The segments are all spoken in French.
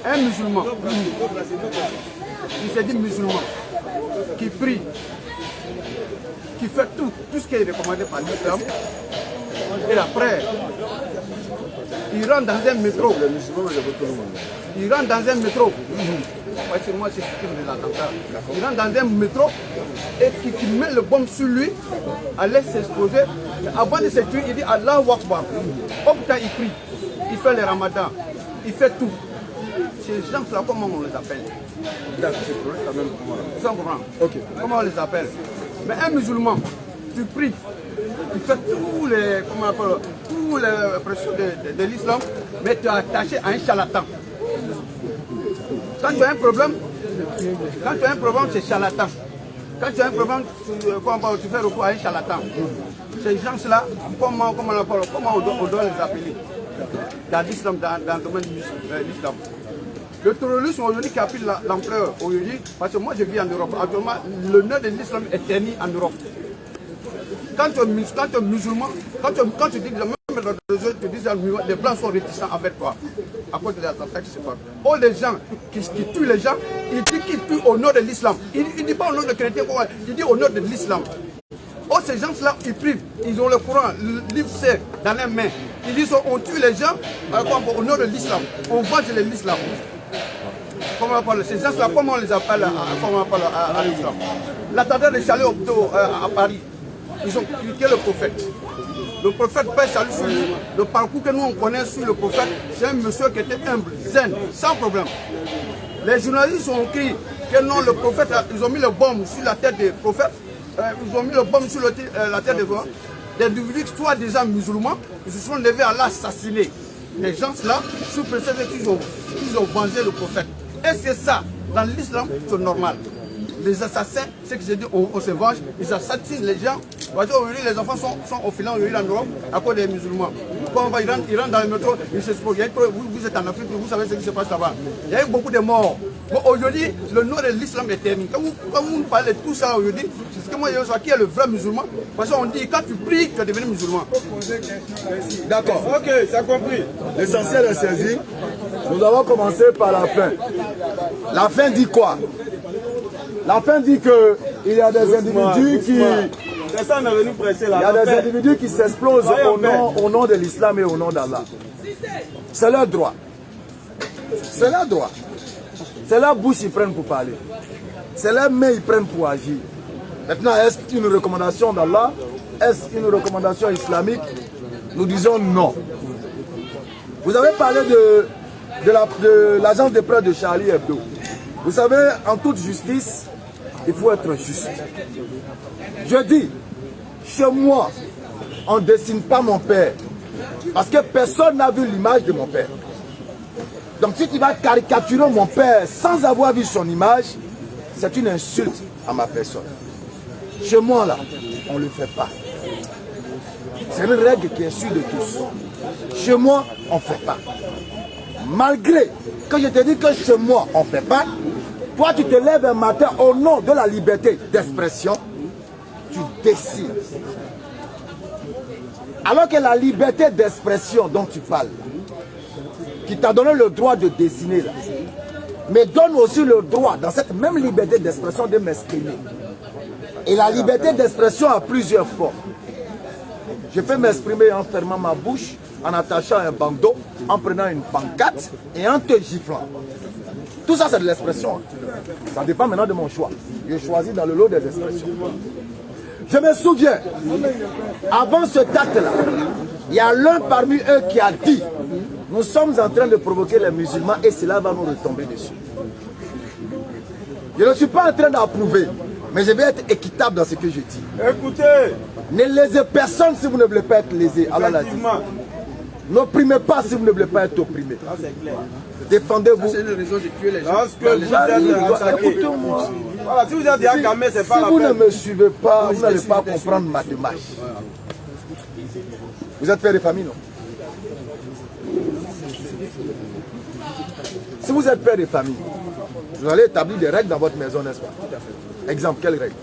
Un musulman, il s'est dit musulman, qui prie, qui fait tout ce qui est recommandé par l'islam, et après, il rentre dans un métro. Il rentre dans un métro. Il rentre dans un métro et qui met le bombe sur lui, à laisse s'exploser. Avant de se tuer, il dit Allahu Akbar. Au putain, il prie. Il fait le ramadan. Il fait tout. Ces gens-là, comment on les appelle? Vous comprenez? Okay. Comment on les appelle? Mais un musulman, tu pries, tu fais tous les pressions de l'islam, mais tu es attaché à un charlatan. Quand tu as un problème, c'est charlatan. Quand tu as un problème, tu fais recours à un charlatan. Ces gens-là, comment on doit les appeler dans l'islam, dans le domaine de l'islam? Le terrorisme aujourd'hui qui a pris l'ampleur aujourd'hui, parce que moi je vis en Europe, actuellement le nœud de l'islam est terni en Europe. Quand tu es musulman, quand tu dis que même dans les réseaux, tu dis que les blancs sont réticents avec toi, à cause de l'attentat qui se passe. Oh, les gens qui tuent les gens, ils disent qu'ils tuent au nom de l'islam. Il ne dit pas au nom de chrétien, il dit au nom de l'islam. Oh, ces gens-là, ils prient, ils ont le Coran, le livre c'est dans les mains. Ils disent on tue les gens au nom de l'islam, on venge l'islam. Ces gens-là, comment on les appelle à l'islam? L'attentat de Charlie Hebdo à Paris, ils ont critiqué le prophète. Le prophète, paix, salut sur lui. Le parcours que nous on connaît sur le prophète, c'est un monsieur qui était humble, zen, sans problème. Les journalistes ont écrit que non, le prophète, ils ont mis le bombe sur la tête des prophètes, ils ont mis le bombe sur la tête des prophètes. Des individus, soi-disant musulmans, ils se sont levés à l'assassiner. Les gens-là, sous prétexte qu'ils ont vengé le prophète. Est-ce que ça, dans l'islam, c'est normal? Les assassins, c'est que j'ai dit, on se venge, ils assassinent les gens. Aujourd'hui, les enfants sont au filant en Europe à cause des musulmans. Quand ils rentrent dans le métro, ils s'exposent. Vous êtes en Afrique, vous savez ce qui se passe là-bas. Il y a eu beaucoup de morts. Bon, aujourd'hui, le nom de l'islam est terminé. Quand vous parlez de tout ça aujourd'hui, c'est ce que moi je sais qui est le vrai musulman. Parce qu'on dit, quand tu pries, tu es devenu musulman. D'accord, ok, c'est compris. L'essentiel est saisi. Nous avons commencé par la fin. La fin dit quoi? La fin dit qu'il y a des individus qui... Il y a des individus qui s'explosent au nom de l'islam et au nom d'Allah. C'est leur droit. C'est leur droit. C'est leur bouche qu'ils prennent pour parler. C'est leurs mains qu'ils prennent pour agir. Maintenant, est-ce une recommandation d'Allah? Est-ce une recommandation islamique? Nous disons non. Vous avez parlé de l'agence de presse de Charlie Hebdo. Vous savez, en toute justice, il faut être juste. Je dis, chez moi, on ne dessine pas mon père. Parce que personne n'a vu l'image de mon père. Donc si tu vas caricaturer mon père sans avoir vu son image, c'est une insulte à ma personne. Chez moi, là, on ne le fait pas. C'est une règle qui est sûre de tous. Chez moi, on ne fait pas. Malgré que je te dis que chez moi, on ne fait pas, toi, tu te lèves un matin au nom de la liberté d'expression, tu dessines. Alors que la liberté d'expression dont tu parles, qui t'a donné le droit de dessiner, là, me donne aussi le droit, dans cette même liberté d'expression, de m'exprimer. Et la liberté d'expression a plusieurs formes. Je peux m'exprimer en fermant ma bouche, en attachant un bandeau, en prenant une pancarte et en te giflant. Tout ça, c'est de l'expression. Ça dépend maintenant de mon choix. J'ai choisi dans le lot des expressions. Je me souviens, avant ce acte-là, il y a l'un parmi eux qui a dit, nous sommes en train de provoquer les musulmans et cela va nous retomber dessus. Je ne suis pas en train d'approuver, mais je vais être équitable dans ce que je dis. Écoutez, ne lésez personne si vous ne voulez pas être lésé. Allah l'a dit. N'opprimez pas si vous ne voulez pas être opprimé. Défendez-vous. C'est une raison de tuer les gens. parce que vous êtes attaqué. Voilà, si vous êtes déjà calmé, c'est pas la Si vous ne peine. me suivez pas, vous n'allez pas comprendre ma démarche. Vous êtes père de famille, non? Si vous êtes père de famille, vous allez établir des règles dans votre maison, n'est-ce pas? Exemple, quelle règle?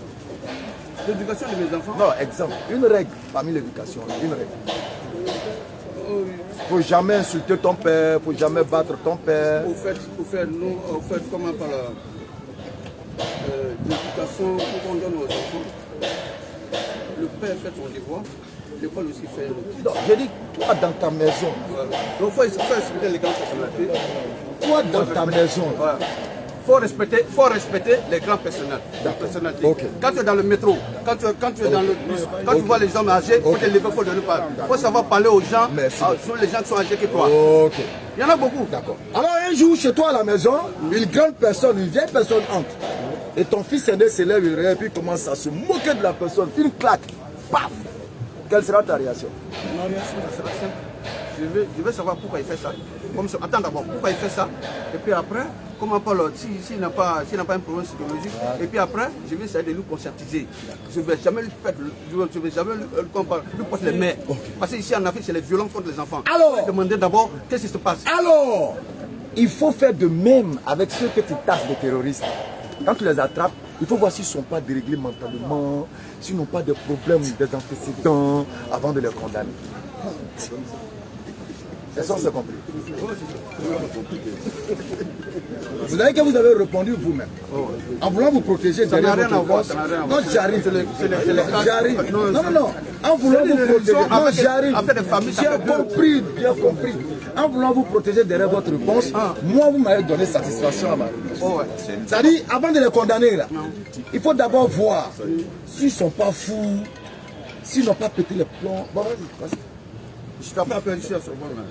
L'éducation de mes enfants. Non, exemple, une règle parmi l'éducation, une règle. Il ne faut jamais insulter ton père, il ne faut jamais battre ton père. Au fait, comment par l'éducation qu'on donne aux enfants, le père fait son devoir, l'école aussi fait le devoir. Donc, je dis, toi dans ta maison. Voilà. Donc il faut respecter les grandes personnalités. Toi dans ta maison. Voilà. Faut respecter les grands personnalités. Okay. Quand tu es dans le métro, quand tu es dans le bus, quand tu vois les gens âgés, il faut te lever, il faut donner parole. Il faut savoir parler aux gens, sur les gens qui sont âgés que toi. Okay. Il y en a beaucoup. D'accord. Alors un jour chez toi à la maison, une grande personne, une vieille personne entre. Et ton fils aîné se lève, il rêve, puis commence à se moquer de la personne. Une claque. Paf. Quelle sera ta réaction? Ma réaction sera simple. Je vais savoir pourquoi il fait ça. Attends d'abord, pourquoi il fait ça. Et puis après, comment parle, s'il n'a pas un problème psychologique. Et puis après, je vais essayer de lui conscientiser. Je ne vais jamais lui faire, je vais jamais lui porter les mains. Parce qu'ici en Afrique, c'est les violences contre les enfants. Alors, je vais demander d'abord qu'est-ce qui se passe. Alors, il faut faire de même avec ceux que tu tasses de terroristes. Quand tu les attrapes, il faut voir s'ils ne sont pas déréglés mentalement, s'ils n'ont pas de problèmes, des antécédents, avant de les condamner. C'est ça, c'est compris. Vous avez que vous avez répondu vous-même. En voulant vous protéger derrière votre boss. Non, j'arrive. J'arrive. Non. En voulant vous protéger. Non, j'arrive. J'ai compris, bien compris. En voulant vous protéger derrière votre réponse, moi, vous m'avez donné satisfaction à ma réponse. C'est-à-dire, avant de les condamner, là, il faut d'abord voir s'ils ne sont pas fous, s'ils n'ont pas pété les plombs. Bon, vas-y. Je t'ai pas perdu sur ce moment.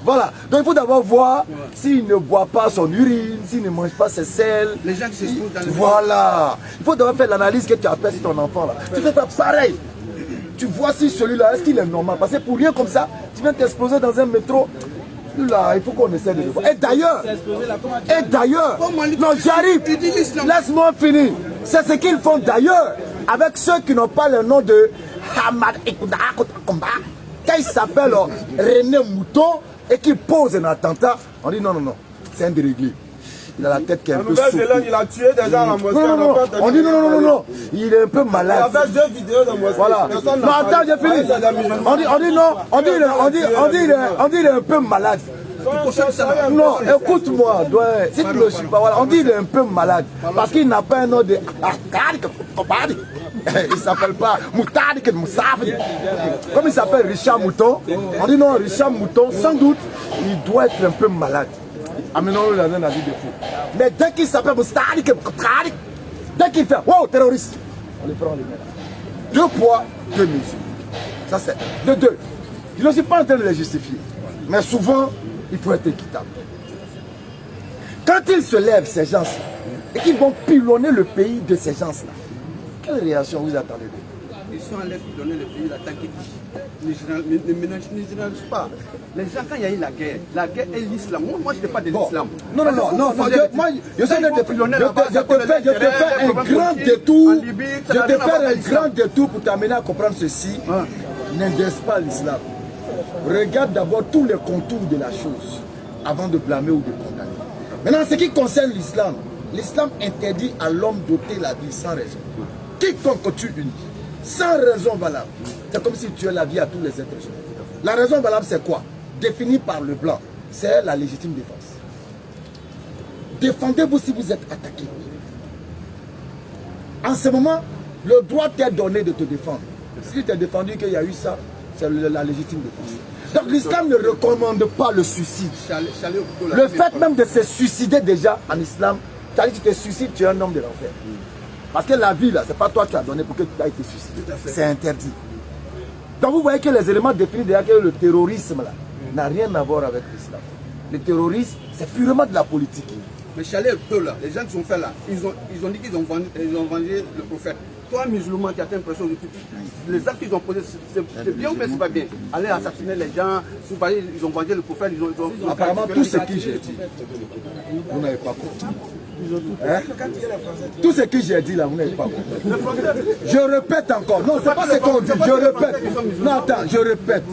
Voilà, donc il faut d'abord voir s'il ne boit pas son urine, s'il ne mange pas ses selles. Les gens qui se trouvent dans le Voilà, il faut d'abord faire l'analyse que tu as fait sur ton enfant là. Tu fais pas pareil. Tu vois si celui-là, est-ce qu'il est normal? Parce que pour rien comme ça, tu viens t'exploser dans un métro. Là, il faut qu'on essaie de le voir. Et d'ailleurs, non, j'arrive. Laisse-moi finir. C'est ce qu'ils font d'ailleurs avec ceux qui n'ont pas le nom de Hamad Ikuda Komba. Quand il s'appelle René Mouton et qu'il pose un attentat, on dit non, c'est un déréglé. Il a la tête qui est un peu sourde. Il a tué des gens à la mosquée. Non, on dit non, il est un peu malade. Il a fait 2 vidéos dans la mosquée. Voilà. Non, attends, j'ai fini. On dit non, on dit il est un peu malade. Non, écoute-moi, si tu ne le suis pas, voilà, on dit qu'il est un peu malade. Parce qu'il n'a pas un nom de... Il ne s'appelle pas Moutadi, comme il s'appelle Richard Mouton, on dit non, Richard Mouton, sans doute, il doit être un peu malade. Amenons-le dans un avis de fou. Mais dès qu'il s'appelle Moutadi, dès qu'il fait, wow, terroriste, on les prend les mains. 2 poids, 2 mesures. Ça c'est de 2. Je ne suis pas en train de les justifier. Mais souvent, il faut être équitable. Quand ils se lèvent, ces gens-là, et qu'ils vont pilonner le pays de ces gens-là, quelle réaction vous attendez d'eux? Ils sont allés pilonner le pays, l'attaque ne généralise pas. Les gens, quand il y a eu la guerre est l'islam. Moi, je n'étais pas de l'islam. Non, moi, je sais que je te fais un grand détour. Je te fais un grand détour pour t'amener à comprendre ceci. N'indexe pas l'islam. Regarde d'abord tous les contours de la chose avant de blâmer ou de condamner. Maintenant, ce qui concerne l'islam, l'islam interdit à l'homme d'ôter la vie sans raison. Quiconque tue une vie, sans raison valable, c'est comme si tu tuais la vie à tous les êtres humains. La raison valable, c'est quoi? Définie par le blanc, c'est la légitime défense. Défendez-vous si vous êtes attaqué. En ce moment, le droit t'est donné de te défendre. Si tu t'es défendu qu'il y a eu ça, c'est la légitime défense. Donc l'islam ne recommande pas le suicide. Le fait même de se suicider déjà en islam, tu te suicides, tu es un homme de l'enfer. Parce que la vie là, c'est pas toi qui as donné pour que tu aies été suicidé. C'est interdit. Donc vous voyez que les éléments définis déjà que le terrorisme là n'a rien à voir avec l'islam. Le terrorisme, c'est purement de la politique. Mais Charlie Hebdo là, les gens qui sont faits là, ils ont dit qu'ils ont vengé le prophète. Toi, musulman, qui as l'impression de les actes qu'ils ont posés, c'est bien ou c'est pas bien? Aller assassiner les gens, ils ont vengé le prophète, ils ont apparemment tout ce que j'ai dit, vous n'avez pas compris. Hein? Tout ce que j'ai dit là, vous n'avez pas compris. Je répète encore. Non, c'est pas ce qu'on dit. Je répète. Non, attends, je répète.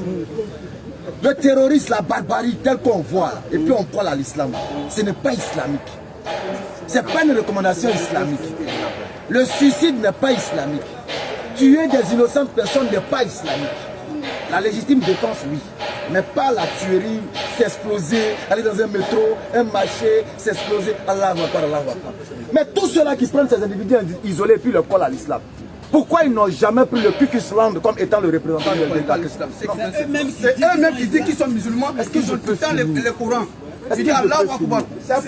Le terrorisme, la barbarie telle qu'on voit, là, et puis on parle à l'islam, ce n'est pas islamique. Ce n'est pas une recommandation islamique. Le suicide n'est pas islamique. Tuer des innocentes personnes n'est pas islamique. La légitime défense, oui. mais pas la tuerie, s'exploser, aller dans un métro, un marché, s'exploser, Allah Akbar, Allah Akbar. Mais tous ceux-là qui prennent ces individus isolés et puis le collent à l'islam, pourquoi ils n'ont jamais pris le Kukisland comme étant le représentant de l'État? C'est eux-mêmes qui disent qu'ils sont musulmans, est-ce qu'ils ont tout le temps les courants? C'est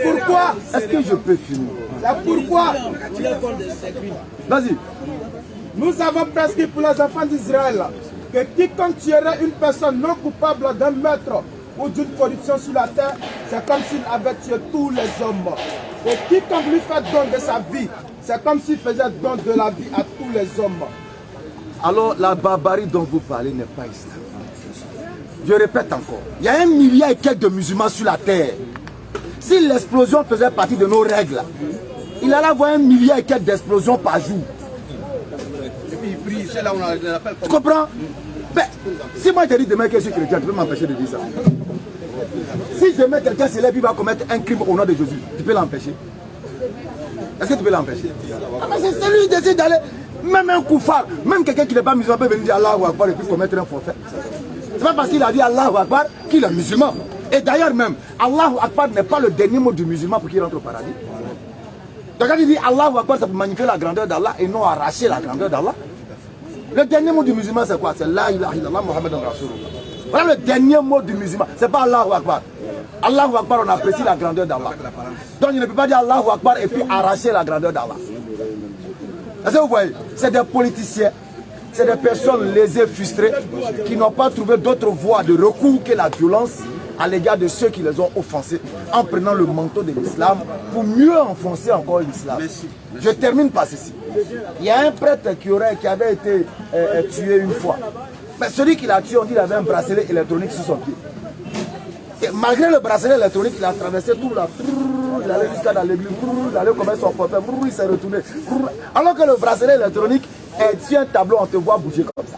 pourquoi. Est-ce que je peux finir? C'est pourquoi. Vas-y. Nous avons prescrit pour les enfants d'Israël que quiconque tuerait une personne non coupable d'un meurtre ou d'une corruption sur la terre, c'est comme s'il avait tué tous les hommes. Et quiconque lui fait don de sa vie, c'est comme s'il faisait don de la vie à tous les hommes. Alors la barbarie dont vous parlez n'est pas islamique. Je répète encore, il y a 1 milliard et quelques de musulmans sur la terre. Si l'explosion faisait partie de nos règles, il allait avoir 1 milliard et quelques d'explosions par jour. Et puis il prie, c'est là où on l'appelle. Tu comprends? Mais si moi je te dis demain que je suis chrétien, tu peux m'empêcher de dire ça. Si demain quelqu'un se lève, il va commettre un crime au nom de Jésus, tu peux l'empêcher? Est-ce que tu peux l'empêcher? C'est celui qui décide d'aller, même un koufar, même quelqu'un qui n'est pas musulman peut venir dire Allahu Akbar et puis commettre un forfait. C'est pas parce qu'il a dit Allahu Akbar qu'il est musulman. Et d'ailleurs même, Allahu Akbar n'est pas le dernier mot du musulman pour qu'il rentre au paradis. Donc quand il dit Allahu Akbar, ça peut magnifier la grandeur d'Allah et non arracher la grandeur d'Allah. Le dernier mot du musulman c'est quoi? C'est La ilaha illallah Muhammadan Rasulullah. Voilà le dernier mot du musulman, c'est pas Allahu Akbar. Allahu Akbar, on apprécie la grandeur d'Allah. Donc il ne peut pas dire Allahu Akbar et puis arracher la grandeur d'Allah. Est-ce que vous voyez? C'est des politiciens, c'est des personnes lésées, frustrées, qui n'ont pas trouvé d'autre voie de recours que la violence à l'égard de ceux qui les ont offensés, en prenant le manteau de l'islam pour mieux enfoncer encore l'islam. Je termine par ceci. Il y a un prêtre qui avait été tué une fois. Mais celui qui l'a tué, on dit qu'il avait un bracelet électronique sur son pied. Et malgré le bracelet électronique, il a traversé tout là. Il allait jusqu'à dans l'église, il allait commettre son portrait, il s'est retourné. Alors que le bracelet électronique est sur un tableau, on te voit bouger comme ça.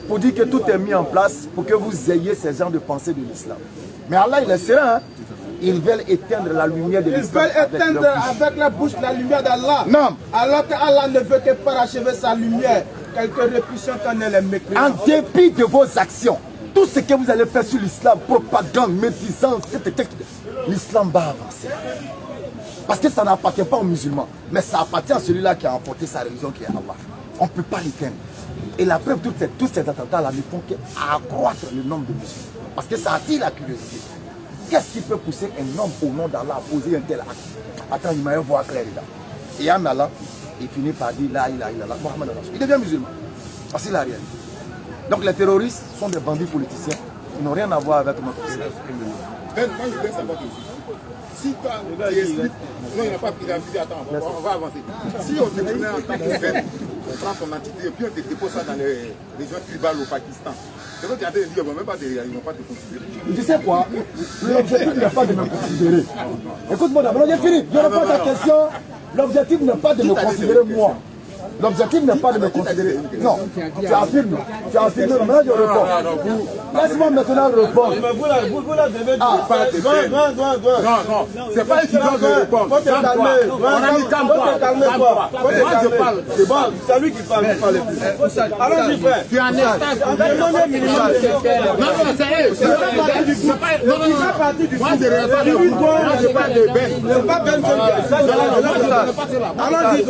Pour dire que tout est mis en place pour que vous ayez ces genres de pensée de l'islam. Mais Allah, il est serein. Hein? Ils veulent éteindre la lumière de l'islam. Ils veulent éteindre avec la bouche la lumière d'Allah. Non. Alors qu'Allah ne veut que parachever sa lumière. Quelque répulsion qu'en est les mécréants. En dépit de vos actions, tout ce que vous allez faire sur l'islam, propagande, médisance, l'islam va avancer. Parce que ça n'appartient pas aux musulmans, mais ça appartient à celui-là qui a emporté sa religion qui est Allah. On ne peut pas l'éteindre. Et la preuve, tous ces attentats-là ne font qu'accroître le nombre de musulmans. Parce que ça attire la curiosité. Qu'est-ce qui peut pousser un homme au nom d'Allah à poser un tel acte? Attends, il m'a voir clair là. Et en Allah, il finit par dire La ilaha illallah, Muhammad Rasul. Il devient musulman. Parce qu'il n'a rien. Donc les terroristes sont des bandits politiciens. Ils n'ont rien à voir avec notre islam. Moi je veux savoir si toi, tu expliques, non il n'a pas pris la attends, on va avancer. Si on te prenait en tant que Ben, on prend ton entité et puis on te dépose ça dans les régions tribales au Pakistan. C'est vrai que tu as dit, ils ne vont même pas te considérer. Tu sais quoi? L'objectif n'est pas de me considérer. Écoute-moi d'abord, j'ai fini. Je réponds à ta question. L'objectif n'est pas de me considérer moi. L'objectif n'est pas de me considérer. Non, tu affirmes. Tu affirmes. Maintenant, je réponds. Laisse-moi maintenant répondre. Mais vous là devez dire. Non, c'est pas une question de répondre. Faut te calmer. On a mis calme-toi. Moi je parle. C'est bon, c'est lui qui parle. Allons-y, frère. Tu es en non, sérieux. C'est pas parti du moi je parle de Ben. C'est pas Ben allons-y,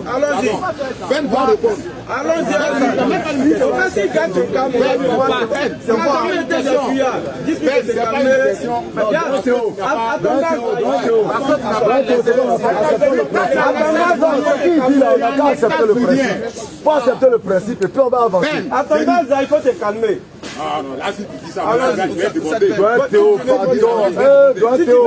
allons-y. Ben va répondre. Allons-y. Il faut pas si quand tu calmes. C'est pas une question. C'est pas une question. Il faut accepter le principe et puis on va avancer. Attends, il faut te calmer. Ah non, là si tu dis ça, je vais demander. Théo, pardon. Théo,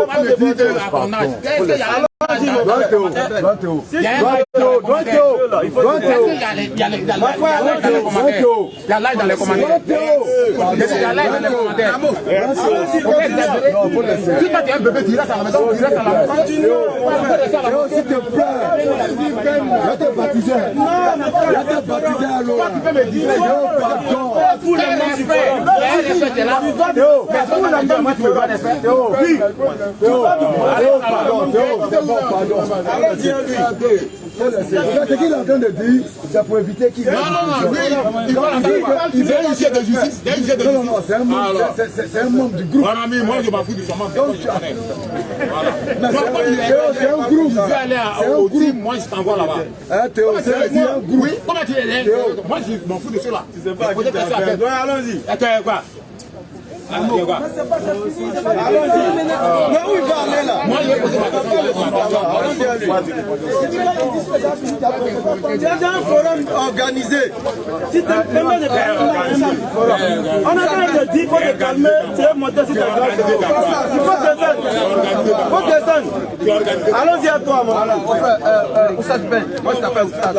Non, pardon. Allons-y, ce qu'il est en train de dire, c'est pour éviter qu'il... Non, il fait une chaîne de justice. Non, c'est un membre du groupe. Moi, je m'en fous de son membre. C'est un groupe. Je vais aller au team, moi je t'envoie là-bas. Théo, c'est un groupe. Oui, comment tu es? Moi je m'en fous de cela. Tu sais pas à qui t'as affaire. Allons-y. Attends, quoi? Allons-y. Mais où il va aller là? Moi, je vais poser ma question. Il y a un forum organisé. Si tu permets de parler, on a train de dire qu'il faut te calmer, tu es monté sur ta place. Il faut descendre. Allons-y à toi, mon frère. Enfin, Oussad Ben, moi je t'appelle Oussad.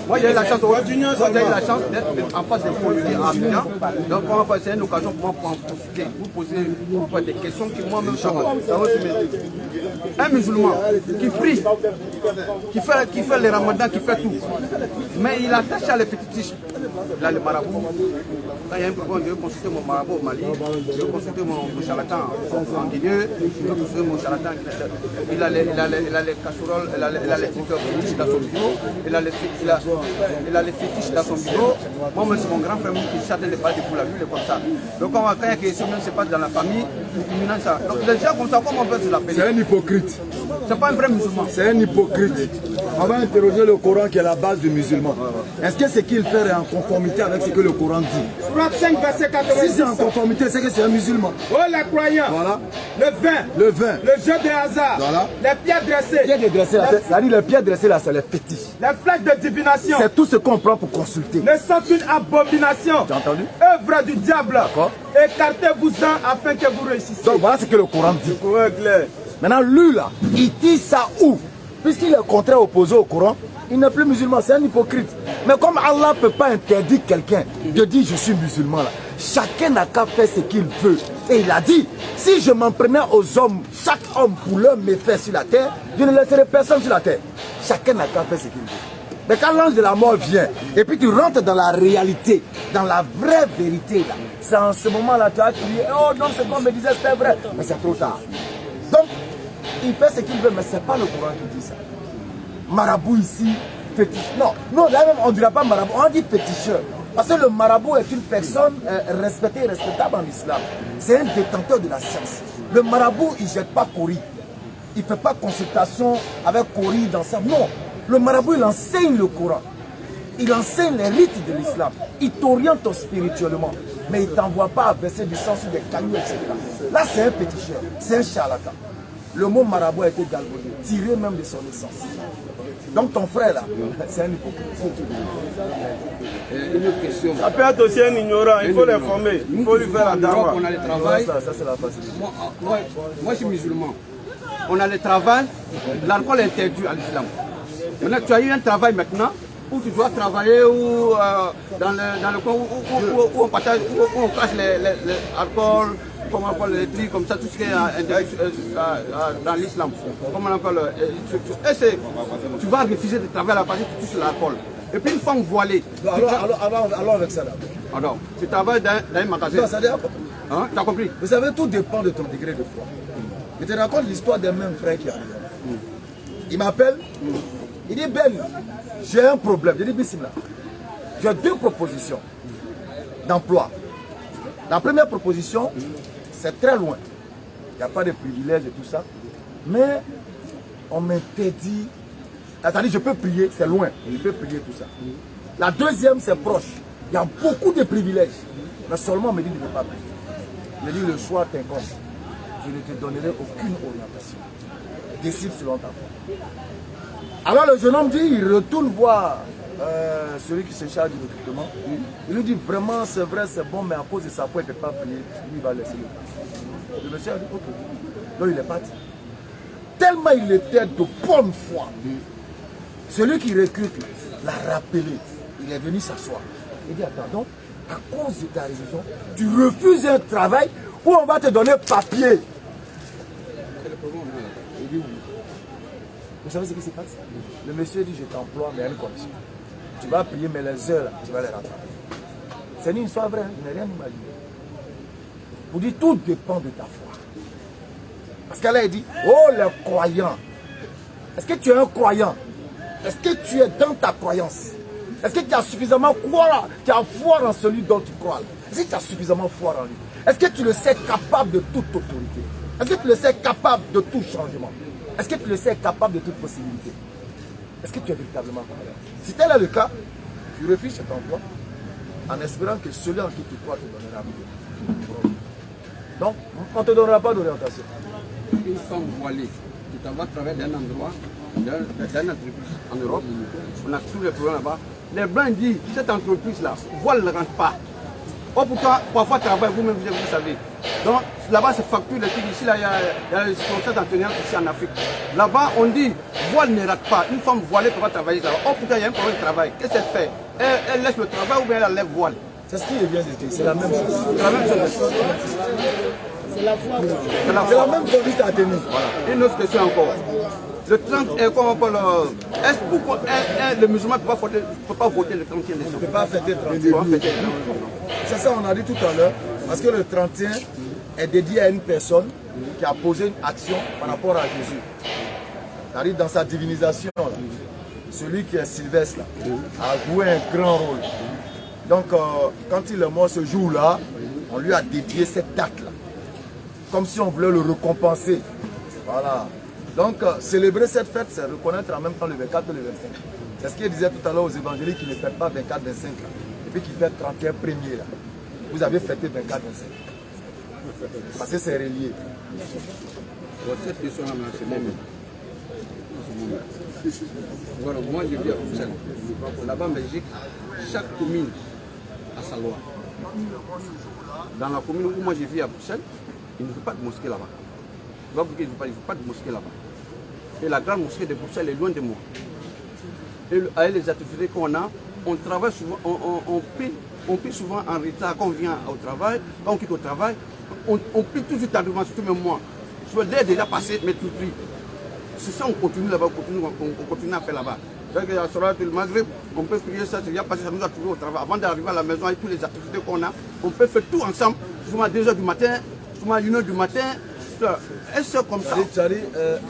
Moi j'ai eu la chance d'être en face des policiers à Abidjan. Donc c'est une occasion pour moi pour en profiter, vous poser des questions qui moi-même ça va. Un musulman qui prie, qui fait les ramadans, qui fait tout, mais il attache à les fétichistes. Là, le marabout, là, il y a un problème, je vais consulter mon marabout au Mali, je vais consulter mon charlatan en Guinée, je vais consulter mon charlatan. Il a les casseroles, il a les fétiches dans son bureau, il a les fétiches dans son bureau. Moi, c'est mon grand frère qui chante les balles de poules, lui, il est comme ça. Donc, quand il y a des questions, même c'est pas dans la famille, ça. Donc, les gens comme ça, comment on peut se l'appeler? C'est un hypocrite. C'est pas un vrai musulman. C'est un hypocrite. On va interroger le Coran qui est la base du musulman. Est-ce que ce qu'il fait est en conformité avec ce que le Coran dit? Frappe 5, verset 86. Si c'est en conformité, c'est que c'est un musulman. Oh les croyants, Voilà. le vin, Le le jeu de hasard, Voilà. les pierres dressées, C'est-à-dire les pierres dressées là, c'est les fétiches. les flèches de divination, C'est tout ce qu'on prend pour consulter. ne sont qu'une abomination, Tu as entendu? œuvre du diable. D'accord. Écartez-vous-en afin que vous réussissiez. Donc voilà ce que le Coran dit. Clair. Maintenant, lui là, il dit ça où? Puisqu'il est contraire opposé au Coran, il n'est plus musulman, c'est un hypocrite. Mais comme Allah ne peut pas interdire quelqu'un de dire je suis musulman là, chacun n'a qu'à faire ce qu'il veut. Et il a dit, si je m'en prenais aux hommes, chaque homme pour leur méfait sur la terre, je ne laisserai personne sur la terre. Chacun n'a qu'à faire ce qu'il veut. Mais quand l'ange de la mort vient, et puis tu rentres dans la réalité, dans la vraie vérité là, c'est en ce moment-là tu as crié, oh non, c'est comme me disait, c'était vrai. Mais c'est trop tard. Donc, il fait ce qu'il veut, mais ce n'est pas le Coran qui dit ça. Marabout ici, fétiche. Non, là même on ne dirait pas marabout, on dit féticheur. Parce que le marabout est une personne respectée et respectable en islam. C'est un détenteur de la science. Le marabout, il ne jette pas Cori. Il ne fait pas consultation avec Cori dans ça. Non, le marabout, il enseigne le Coran. Il enseigne les rites de l'islam. Il t'oriente spirituellement. Mais il ne t'envoie pas à verser du sang sur des cailloux, etc. Là, c'est un féticheur, c'est un charlatan. Le mot marabout a été galvaudé, tiré même de son essence. Donc ton frère là, c'est un hypocrite. Une autre question. Ça peut être aussi un ignorant, il faut les former, il faut lui faire la dawa. On a le travail. Ça c'est la facilité. Moi, je suis musulman. On a le travail, l'alcool est interdit à l'islam. Maintenant, tu as eu un travail maintenant où tu dois travailler ou dans le coin où on partage, où on cache l'alcool, comment on appelle les trucs comme ça, tout ce qui est dans l'islam. Comment on appelle tu vas refuser de travailler à la partie que tu touches l'alcool. Et puis une femme voilée. Alors avec ça là. Alors, tu travailles dans un magasin. Hein, tu as compris? Vous savez, tout dépend de ton degré de foi. Je te raconte l'histoire d'un même frère qui arrive. Il m'appelle, il dit Ben, j'ai un problème. Je dis Bismillah, j'ai deux propositions d'emploi. La première proposition, c'est très loin. Il n'y a pas de privilèges et tout ça. Mais on m'interdit. Attendez, je peux prier, c'est loin. Je peux prier tout ça. La deuxième, c'est proche. Il y a beaucoup de privilèges. Mais seulement on me dit de ne pas prier. Je dis le choix t'incombe. Je ne te donnerai aucune orientation. Décide selon ta foi. Alors le jeune homme dit, il retourne voir celui qui se charge du recrutement. Il lui dit vraiment c'est vrai, c'est bon, mais à cause de sa foi, il ne peut pas prier. Lui va laisser le place. Le monsieur a dit ok. Donc il est parti. Tellement il était de bonne foi. Celui qui recrute l'a rappelé. Il est venu s'asseoir. Il dit attends, donc à cause de ta religion, tu refuses un travail où on va te donner papier. Il dit oui. Vous savez ce qui se passe? Le monsieur dit je t'emploie mais à une condition. Tu vas prier mais les heures là, tu vas les rattraper. C'est une histoire vraie, je n'ai rien imaginé. Vous dites tout dépend de ta foi. Parce qu'elle a dit, oh les croyants. Est-ce que tu es un croyant? Est-ce que tu es dans ta croyance? Est-ce que tu as suffisamment foi en celui dont tu crois? Est-ce que tu as suffisamment foi en lui? Est-ce que tu le sais capable de toute autorité? Est-ce que tu le sais capable de tout changement? Est-ce que tu le sais capable de toute possibilité? Est-ce que tu es véritablement croyant? Si tel est le cas, tu refuses cet emploi en espérant que celui en qui tu crois te donnera mieux. Donc, on ne te donnera pas d'orientation. Une femme voilée, tu t'en vas travailler d'un endroit, d'une entreprise en Europe, on a tous les problèmes là-bas. Les Blancs disent, cette entreprise-là, voile ne rentre pas. Or pourtant, parfois travail, vous-même vous savez. Donc là-bas c'est facture, les trucs ici, là, il y a les conseils d'enseignants ici en Afrique. Là-bas on dit, voile ne rate pas, une femme voilée peut pas travailler là-bas. Or pourtant il y a un problème de travail. Qu'est-ce qu'elle fait? Elle laisse le travail ou bien elle enlève voile? C'est ce qui vient de dire, c'est la même chose. C'est la même chose. C'est la foi. C'est la même conduite à tenir. Voilà. Une autre question encore. Le 30, comment on parle, est-ce pourquoi le musulman ne peut pas voter le 31 décembre? On ne peut pas fêter le 31. C'est ça, on a dit tout à l'heure, parce que le 31 est dédié à une personne qui a posé une action par rapport à Jésus. C'est-à-dire dans sa divinisation, là, celui qui est Sylvestre là, a joué un grand rôle. Donc, quand il est mort ce jour-là, on lui a dédié cette date-là. Comme si on voulait le récompenser. Voilà. Donc, célébrer cette fête, c'est reconnaître en même temps le 24 et le 25. C'est ce qu'il disait tout à l'heure aux évangéliques qui ne fêtent pas 24-25 et puis qui fêtent 31 premier là. Vous avez fêté 24-25. Parce que c'est relié. Cette question-là, c'est moi. Voilà, moi je vis à Bruxelles. Là-bas en Belgique, chaque commune a sa loi. Dans la commune où moi je vis à Bruxelles, il ne faut pas de mosquée là-bas. Je vois pourquoi il ne faut pas de mosquée là-bas. Et la grande mosquée de Bruxelles est loin de moi. Et avec les activités qu'on a, on travaille souvent, on paie souvent en retard quand on vient au travail, quand on quitte au travail, on paie toujours tardivement, surtout même moi. Je l'ai déjà passé, mais tout pris. C'est ça, on continue là-bas, on continue à faire là-bas. Donc, à Sorat le Maghreb, on peut prier ça, c'est bien passé, ça nous a trouvé au travail. Avant d'arriver à la maison avec toutes les activités qu'on a, on peut faire tout ensemble, souvent à 2h du matin, souvent à 1h du matin. Est-ce comme ça?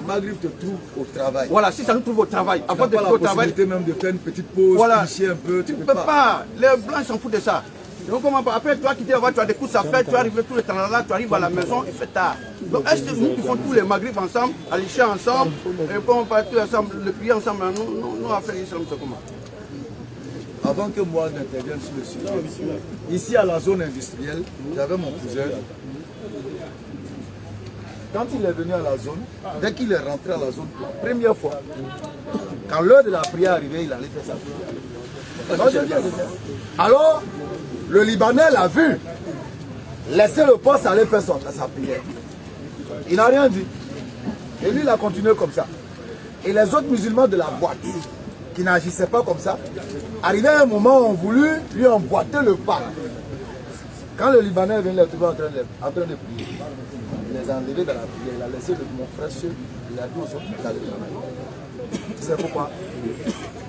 Maghreb te trouve au travail. Voilà, si ça nous trouve au travail, avant de trouver au travail. Tu même de faire une petite pause, voilà, un peu. Tu ne peux pas. Les Blancs s'en foutent de ça. Donc, après, tu as quitté la voie, tu as des coups à faire, tu arrives tout le temps là, tu arrives à la maison, il fait tard. Donc, est-ce que nous qui faisons tous les Maghreb ensemble, à l'Isha ensemble, et comment on va tous ensemble, le prier ensemble, nous à faire l'Islam, c'est comment? Avant que moi n'intervienne sur le sujet, ici à la zone industrielle, j'avais mon cousin. Quand il est venu à la zone, dès qu'il est rentré à la zone, la première fois, quand l'heure de la prière arrivait, il allait faire sa prière. Alors, le Libanais l'a vu, laisser le poste aller faire sa prière. Il n'a rien dit. Et lui, il a continué comme ça. Et les autres musulmans de la boîte, qui n'agissaient pas comme ça, arrivé à un moment où on voulu lui emboîter le pas. Quand le Libanais est venu les trouver en train de prier, il les a enlevés dans la prière, il a laissé mon frère seul, il a dit aux autres d'aller travailler. Tu sais pourquoi?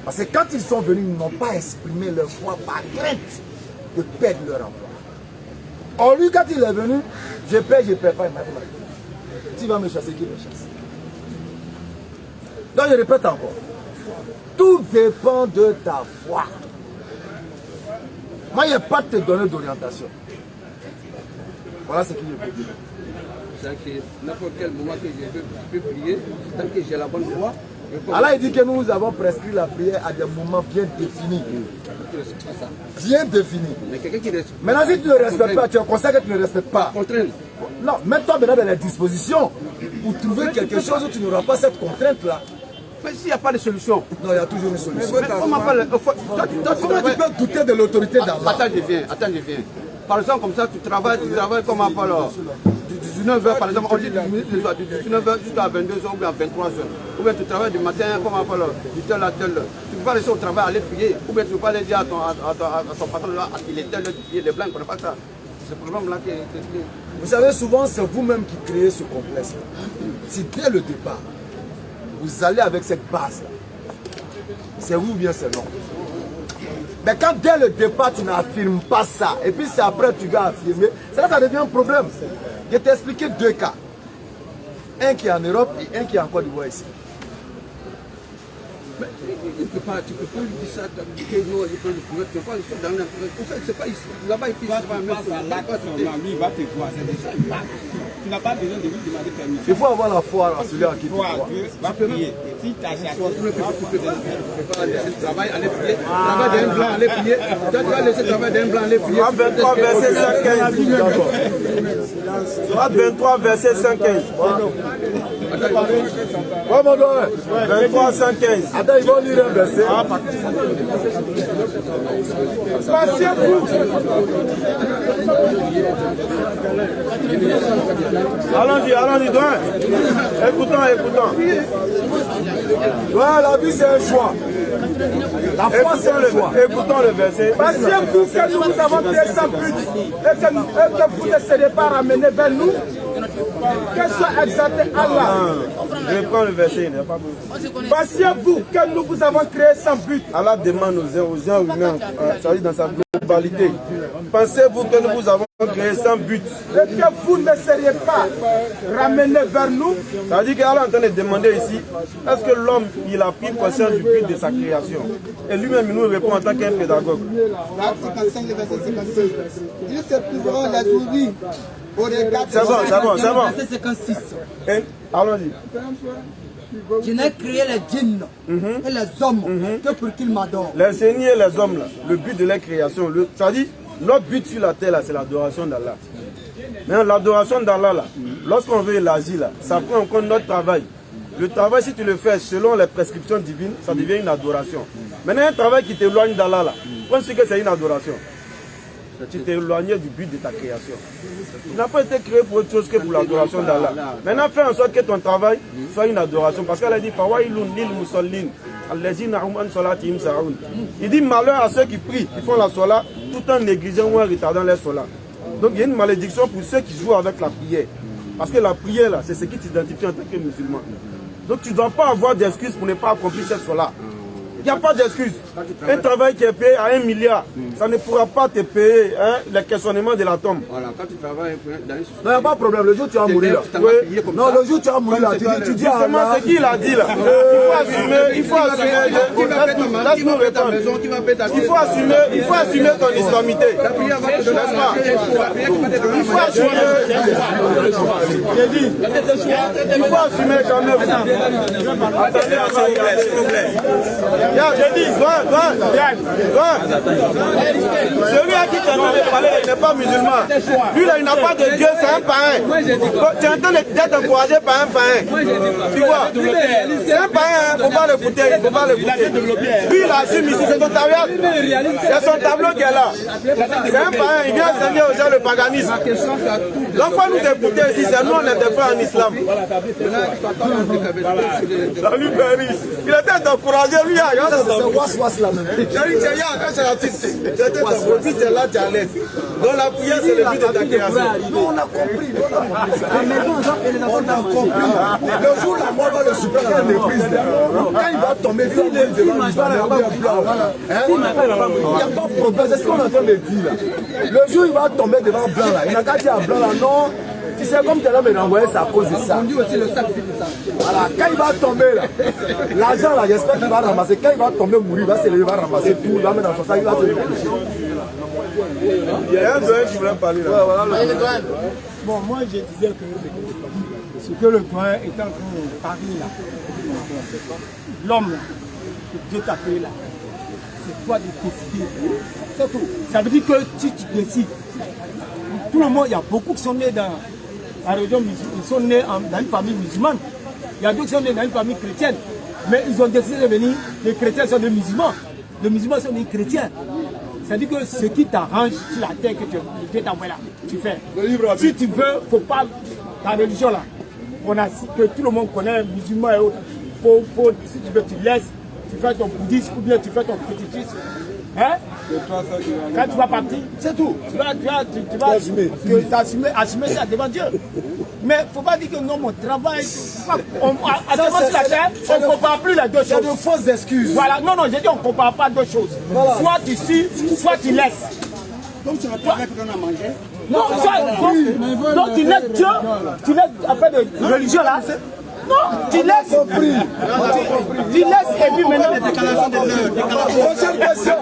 Parce que quand ils sont venus, ils n'ont pas exprimé leur foi par crainte de perdre leur emploi. Or lui, quand il est venu, je ne perds pas, il m'a dit, tu vas me chasser, qui me chasse? Donc je répète encore, tout dépend de ta foi. Moi, il n'y a pas de te donner d'orientation. Voilà ce qu'il y a. C'est que n'importe quel moment que je peux prier, tant que j'ai la bonne foi. Allah il dit que nous avons prescrit la prière à des moments bien définis. Bien définis. Mais quelqu'un qui respecte. Maintenant, si tu ne respectes pas, tu es conscient que tu ne respectes pas. Contrainte. Non, mets-toi maintenant dans les dispositions pour trouver quelque chose où tu n'auras pas cette contrainte-là. Mais s'il n'y a pas de solution. Non, il y a toujours une solution. Mais comment tu peux douter de l'autorité d'Allah? Attends, je viens. Par exemple, comme ça, tu travailles comme un parleur. Du 19h, par exemple, on dit du 19h jusqu'à 22h ou bien à 23h. Ou bien tu travailles du matin comme un parleur, du tel à telle heure. Tu ne peux pas rester au travail, aller prier. Ou bien tu ne peux pas aller dire à son patron, il est tel heure de prier. Les Blancs ne connaissent pas ça. C'est le problème là qui est. Vous savez, souvent, c'est vous-même qui créez ce complexe. Si dès le départ, vous allez avec cette base-là, c'est oui ou bien c'est non. Mais quand dès le départ, tu n'affirmes pas ça, et puis c'est après que tu vas affirmer, ça devient un problème. Je vais t'expliquer deux cas. Un qui est en Europe et un qui est en Côte d'Ivoire ici. Mais tu peux pas lui dire ça, que non, il peut le pouvoir, tu vois, c'est pas ici. Là-bas, il peut pas mettre lui, il va te voir, c'est déjà il part. Tu n'as pas besoin de lui demander permission. Il faut avoir la foi à celui à qui tu crois. Va prier. Si tu as tu peux pas laisser le travail, aller prier. Travail d'un blanc, aller prier. Tu dois laisser le travail d'un blanc, aller prier. 23 verset 5-15. D'accord. 23 verset 5-15. Ouais, mon doigt. 23 5-15. Attends, ils vont lire un verset. Allons-y, Douin. Écoutons. Ouais, la vie c'est un choix. La foi c'est un choix. Écoutons le verset. Pensez-vous que nous vous avons créé sans but et que vous ne serez pas ramenés vers nous? Que soit exalté Allah. Je prends le verset, il n'y a pas besoin. Pensez-vous que nous vous avons créé sans but? Allah demande aux gens humains, c'est-à-dire dans sa globalité, pensez-vous que nous vous avons créé sans but? Et que vous ne seriez pas ramenés vers nous? Ça veut dire qu'Allah est en train de demander ici, est-ce que l'homme il a pris conscience du but de sa création? Et lui-même il nous répond en tant qu'un pédagogue. 55, le verset 56. Ils se trouveront la souris au regard. C'est bon. Verset 56. Allons-y. Je n'ai créé les djinns et les hommes que pour qu'ils m'adorent. Les génies et les hommes, là, le but de leur création, c'est-à-dire notre but sur la terre, c'est l'adoration d'Allah. Mais l'adoration d'Allah, là, lorsqu'on veut élargir, là, ça prend en compte notre travail. Le travail, si tu le fais selon les prescriptions divines, ça devient une adoration. Maintenant, un travail qui t'éloigne d'Allah, là, on sait que c'est une adoration. Tu t'es éloigné du but de ta création. Tu n'as pas été créé pour autre chose que pour l'adoration d'Allah. Maintenant, fais en sorte que ton travail soit une adoration. Parce qu'elle a dit, il dit malheur à ceux qui prient, qui font la sola, tout en négligeant ou en retardant les solas. Donc il y a une malédiction pour ceux qui jouent avec la prière. Parce que la prière, là, c'est ce qui t'identifie en tant que musulman. Donc tu ne dois pas avoir d'excuses pour ne pas accomplir cette sola. Il n'y a pas d'excuse. Un travail qui est payé à 1 milliard, ça ne pourra pas te payer les questionnements de la tombe. Voilà, quand tu travailles dans une Non, il n'y a pas de problème. Le jour où tu vas mourir là. Non, le jour où tu vas mourir là, tu dis à Justement, Allah. ce qu'il a dit là. Il faut assumer. Laisse-nous répondre. Il faut assumer ton islamité. N'est-ce pas? Il faut assumer. J'ai dit. Il faut assumer quand même. Attendez, s'il vous plaît. J'ai dit, celui à qui tu es en train de parler n'est pas musulman. Lui là, il n'a pas de Dieu, c'est un païen. Tu es en train d'être encouragé par un païen. Tu vois, c'est un païen, il ne faut pas l'écouter. Lui, il assume ici, c'est son tableau. C'est son tableau qui est là. C'est un païen, il vient enseigner aux gens le paganisme. Donc, il faut nous écouter ici, c'est nous, on est des frères en islam. Salut, Péris. Il était encouragé, lui, C'est was là même. Donc la prière c'est le but de ta création. Nous on a compris. On a compris. Le jour où la mort va le super dans l'entreprise, quand il va tomber, il va devant lui, il n'y a pas de problème. C'est ce qu'on est en train de dire là. Le jour où il va tomber devant blanc là, il n'a qu'à dire à blanc là, non. Tu sais, comme tu es là, mais renvoyer, c'est à cause de ça. Voilà, quand il va tomber là, l'argent là, j'espère qu'il va ramasser. Quand il va tomber, mourir, il va se lever, il va ramasser tout, il va mettre dans son sac, il va se lever. Il y a un doyen qui voulait parler là. Bon, moi je disais que ce que le doyen est en train de parler là, l'homme là, que Dieu t'a créé là, c'est toi de décider. C'est tout. Ça veut dire que si tu décides, tout le monde, il y a beaucoup qui sont nés dans la religion musulmane, ils sont nés dans une famille musulmane. Il y a d'autres qui sont nés dans une famille chrétienne. Mais ils ont décidé de venir, les chrétiens sont des musulmans. Les musulmans sont des chrétiens. C'est-à-dire que ce qui t'arrange sur la terre que Dieu t'envoie là, tu fais. Si tu veux, il ne faut pas, la religion là, que tout le monde connaît, musulmans et autres, si tu veux, tu laisses, tu fais ton bouddhisme ou bien tu fais ton fétichisme. Hein? Quand tu vas partir, c'est tout. Tu vas assumer ça devant Dieu. Mais il ne faut pas dire que non, mon travail, à la terre, on ne compare plus les deux choses. C'est de fausses excuses. Voilà, non, j'ai dit on ne compare pas deux choses. Voilà. Soit tu suis, soit tu laisses. Donc tu as travaillé qu'on a mangé. Non, ça, donc tu laisses Dieu, tu laisses après de religion là. Non, tu laisses. Tu laisses et puis maintenant. Prochaine question.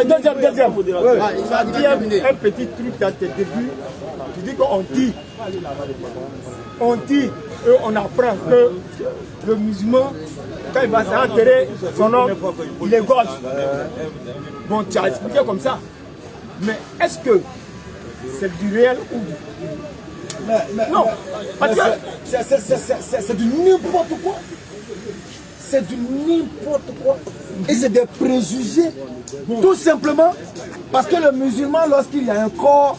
Deuxième. Tu as dit un petit truc dans tes débuts. Tu dis qu'on dit. On dit et on apprend que le musulman, quand il va s'enterrer son homme, il égorge. Bon, tu as expliqué comme ça. Mais est-ce que c'est du réel ou du... Non, parce que c'est du n'importe quoi. C'est du n'importe quoi. Et c'est des préjugés. Tout simplement parce que le musulman, lorsqu'il y a un corps,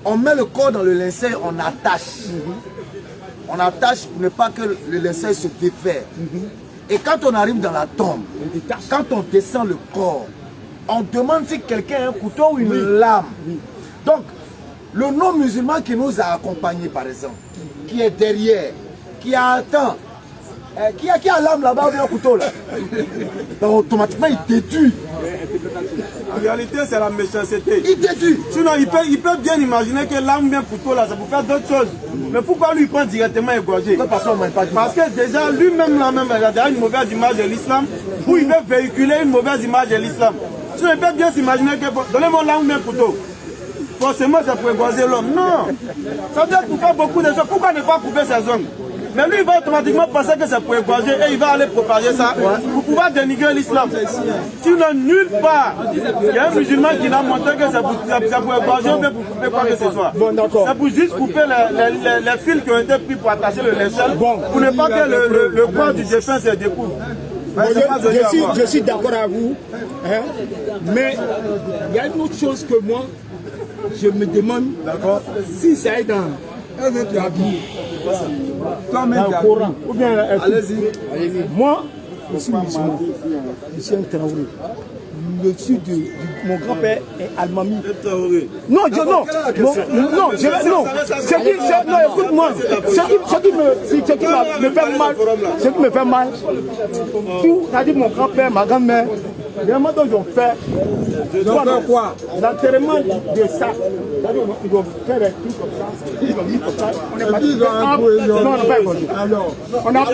on met le corps dans le linceul, on attache. On attache pour ne pas que le linceul se défaire. Et quand on arrive dans la tombe, quand on descend le corps, on demande si quelqu'un a un couteau ou une lame. Donc, le non-musulman qui nous a accompagnés, par exemple, qui est derrière, qui attend, qui a l'âme là-bas ou un couteau là, donc automatiquement il détruit. En réalité, c'est la méchanceté. Il détruit. Sinon, il peut bien imaginer que l'âme ou bien couteau là, c'est pour faire d'autres choses. Mais pourquoi lui il prend directement égorger? Parce que déjà, lui-même là-même, il a déjà une mauvaise image de l'islam, ou il veut véhiculer une mauvaise image de l'islam. Sinon, il peut bien s'imaginer que, donnez-moi l'âme ou bien couteau. Forcément, c'est pour égorger l'homme. Non. Ça veut dire pour faire beaucoup de choses. Pourquoi ne pas couper ses ongles? Mais lui, il va automatiquement penser que c'est pour égorger et il va aller propager ça pour pouvoir dénigrer l'islam. Sinon, nulle part, il y a un musulman qui a montré que c'est pour égorger ou bien pour couper quoi que ce soit. C'est pour juste couper les fils qui ont été pris pour attacher le linceul pour ne pas que le corps du défunt se découvre. Je suis d'accord avec vous, hein, mais il y a une autre chose que moi, je me demande si ça est dans le Coran ou bien moi, je suis musulman, je suis un Traoré. Mon grand-père est Almami. Non, écoute-moi. Ce qui me fait mal, tout, c'est-à-dire mon grand-père, ma grand-mère, vraiment dont ils ont fait l'enterrement de ça. Ils vont faire des trucs comme ça. Ils ont mis comme ça. On est parti. Non, on n'a pas égorgé. On a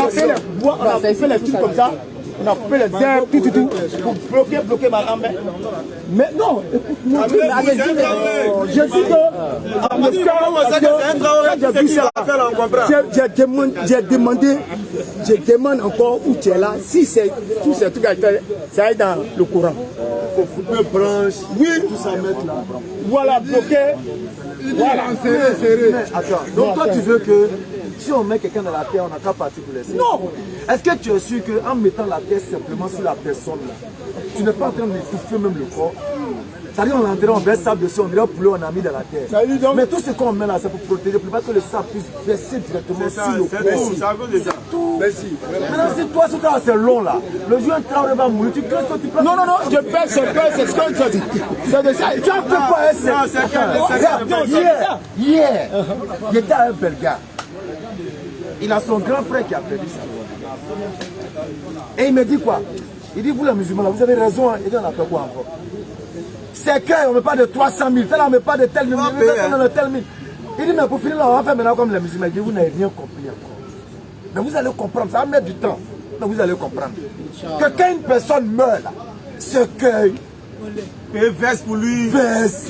fait les bois, on a fait les trucs comme ça. On a coupé les herbes, tout, pour bloquer ma grand-mère. Mais non, écoute-moi, je dis que je demande encore où tu es là, si c'est tout ce truc, ça est dans le courant. Il faut couper branche, tout ça mettre là. Voilà, bloquer. Voilà, attends, donc toi tu veux que si on met quelqu'un dans la terre, on n'a qu'à partir pour laisser. Non. Est-ce que tu es sûr qu'en mettant la terre simplement sur la personne là, tu n'es pas en train d'étouffer même le corps? C'est-à-dire on l'enterre, on verse sable dessus, on dirait poulet, on a mis dans la terre. Mais tout ce qu'on met là, c'est pour protéger, pour pas que le sable puisse verser directement sur le corps. C'est tout. Merci. Maintenant si toi c'est long là, le jour un travail va mourir, tu crains que tu peux... Non, je perds ce cœur, c'est ce que tu dis. C'est de ça. Tu as fait quoi? Hier, il était un bel gars. Il a son grand frère qui a perdu sa vie. Et il me dit quoi? Il dit, vous les musulmans, vous avez raison. Hein. Il dit, on a fait quoi encore? C'est qu'on ne met pas de 300 000, on ne met pas de tel million, on met de tel million. Il dit, mais pour finir, on va faire maintenant comme les musulmans. Il dit, vous n'avez rien compris encore. Mais vous allez comprendre, ça va mettre du temps. Mais vous allez comprendre. Que quand une personne meurt, ce cueille, et veste pour lui. Veste.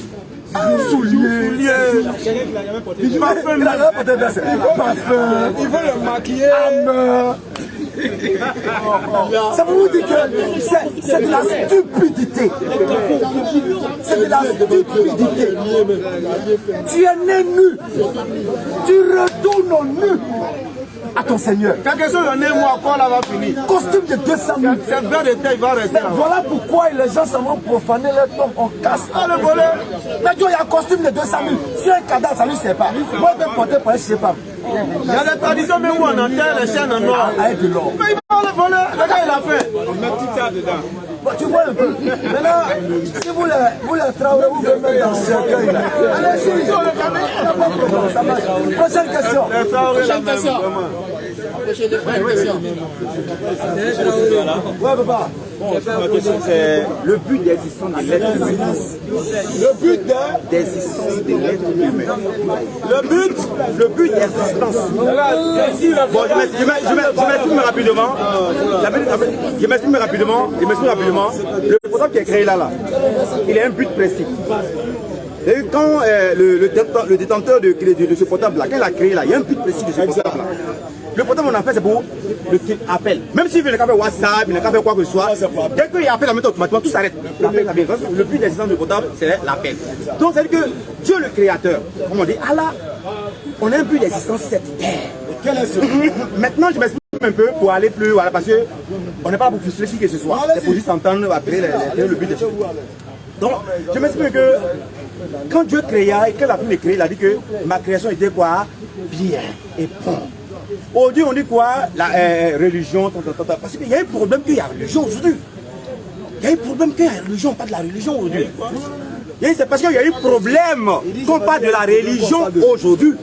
Souliers. Il parfum. Il veut le maquiller. Ça vous dit que c'est de la stupidité. C'est de la stupidité. Tu es né nu. Tu retournes nu à ton Seigneur. Quelque chose en est moi encore là va finir. Costume de 200 000. C'est vrai de tête, il va rester là. Voilà pourquoi les gens s'en vont profaner leur tombe. On casse. Le volet. Mais tu vois, il y a un costume de 200 000. Si un cadavre, ça ne lui sert pas. Moi, je vais porter pour un chez femme. Il y a des traditions même où on enterre les chaînes en or. Avec de l'or. Mais il va le voler. Le gars, il a fait. On met tout ça dedans. Bon, tu vois un peu. Maintenant, si vous les travaillez, vous pouvez mettre dans ce cercueil. Allez-y, ça marche. Prochaine question. Prochaine question. Ouais, papa. Bon, ma question c'est le but d'existence de l'être humain. Le but d'existence de l'être humain. Le but d'existence. Bon, je m'exprime rapidement. Je m'exprime rapidement. Le programme qui est créé là, il a un but précis. Et quand le détenteur de ce portable là, quand il a créé là, il y a un but précis de ce portable là. Le portable on a fait c'est pour le qu'il appelle. Même s'il veut ne pas faire WhatsApp, il n'a pas fait quoi que ce soit, dès qu'il appelle la méthode automatiquement, tout s'arrête. L'appel ça vient. Le but d'existence du portable, c'est l'appel. Donc c'est-à-dire que Dieu le créateur, comme on dit, Allah, on a un but d'existence sur cette terre. Quel est ce but? Maintenant je m'explique un peu pour aller plus, voilà, parce qu'on n'est pas là pour frustrer qui que ce soit. C'est pour juste entendre après le but de choses. Donc je m'explique que quand Dieu créa et qu'elle a pu le créer, il a dit que ma création était quoi? Bien et bon. Aujourd'hui, on dit quoi? La religion, parce qu'il y a un problème qu'il y a religion aujourd'hui. Il y a un problème qu'il y a religion, pas de la religion aujourd'hui. C'est parce qu'il y a un problème qu'on parle de la religion aujourd'hui.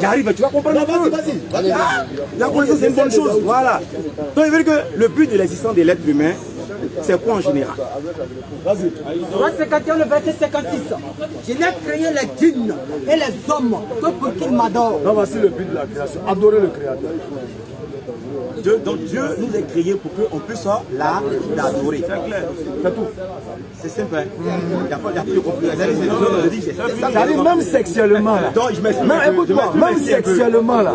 J'arrive, tu vas comprendre. Vas-y. La connaissance, c'est une bonne chose. Voilà. Donc, il veut dire que le but de l'existence de l'être humain, c'est quoi en général? Moi, c'est quand le verset 56. Je n'ai créé les djinns et les hommes que pour qu'ils m'adorent. Non, voici le but de la création. Adorer le Créateur. Donc Dieu nous a créés pour qu'on puisse l'adorer. C'est tout. C'est simple. Il n'y a pas de complication. Ça arrive même sexuellement là. Écoute-moi, même sexuellement là.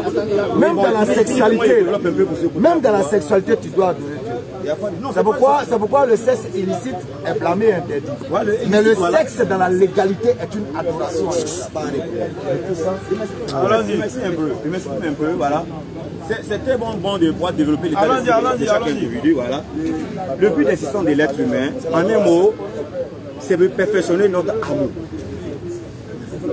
Même dans la sexualité. Même dans la sexualité, tu dois adorer Dieu. C'est pourquoi le sexe illicite est blâmé et interdit. Mais le sexe dans la légalité est une adoration. Je m'exprime un peu, voilà. C'est très bon de pouvoir développer l'état de chaque individu, voilà. Le but d'existence de l'être humain, en un mot, c'est de perfectionner notre amour.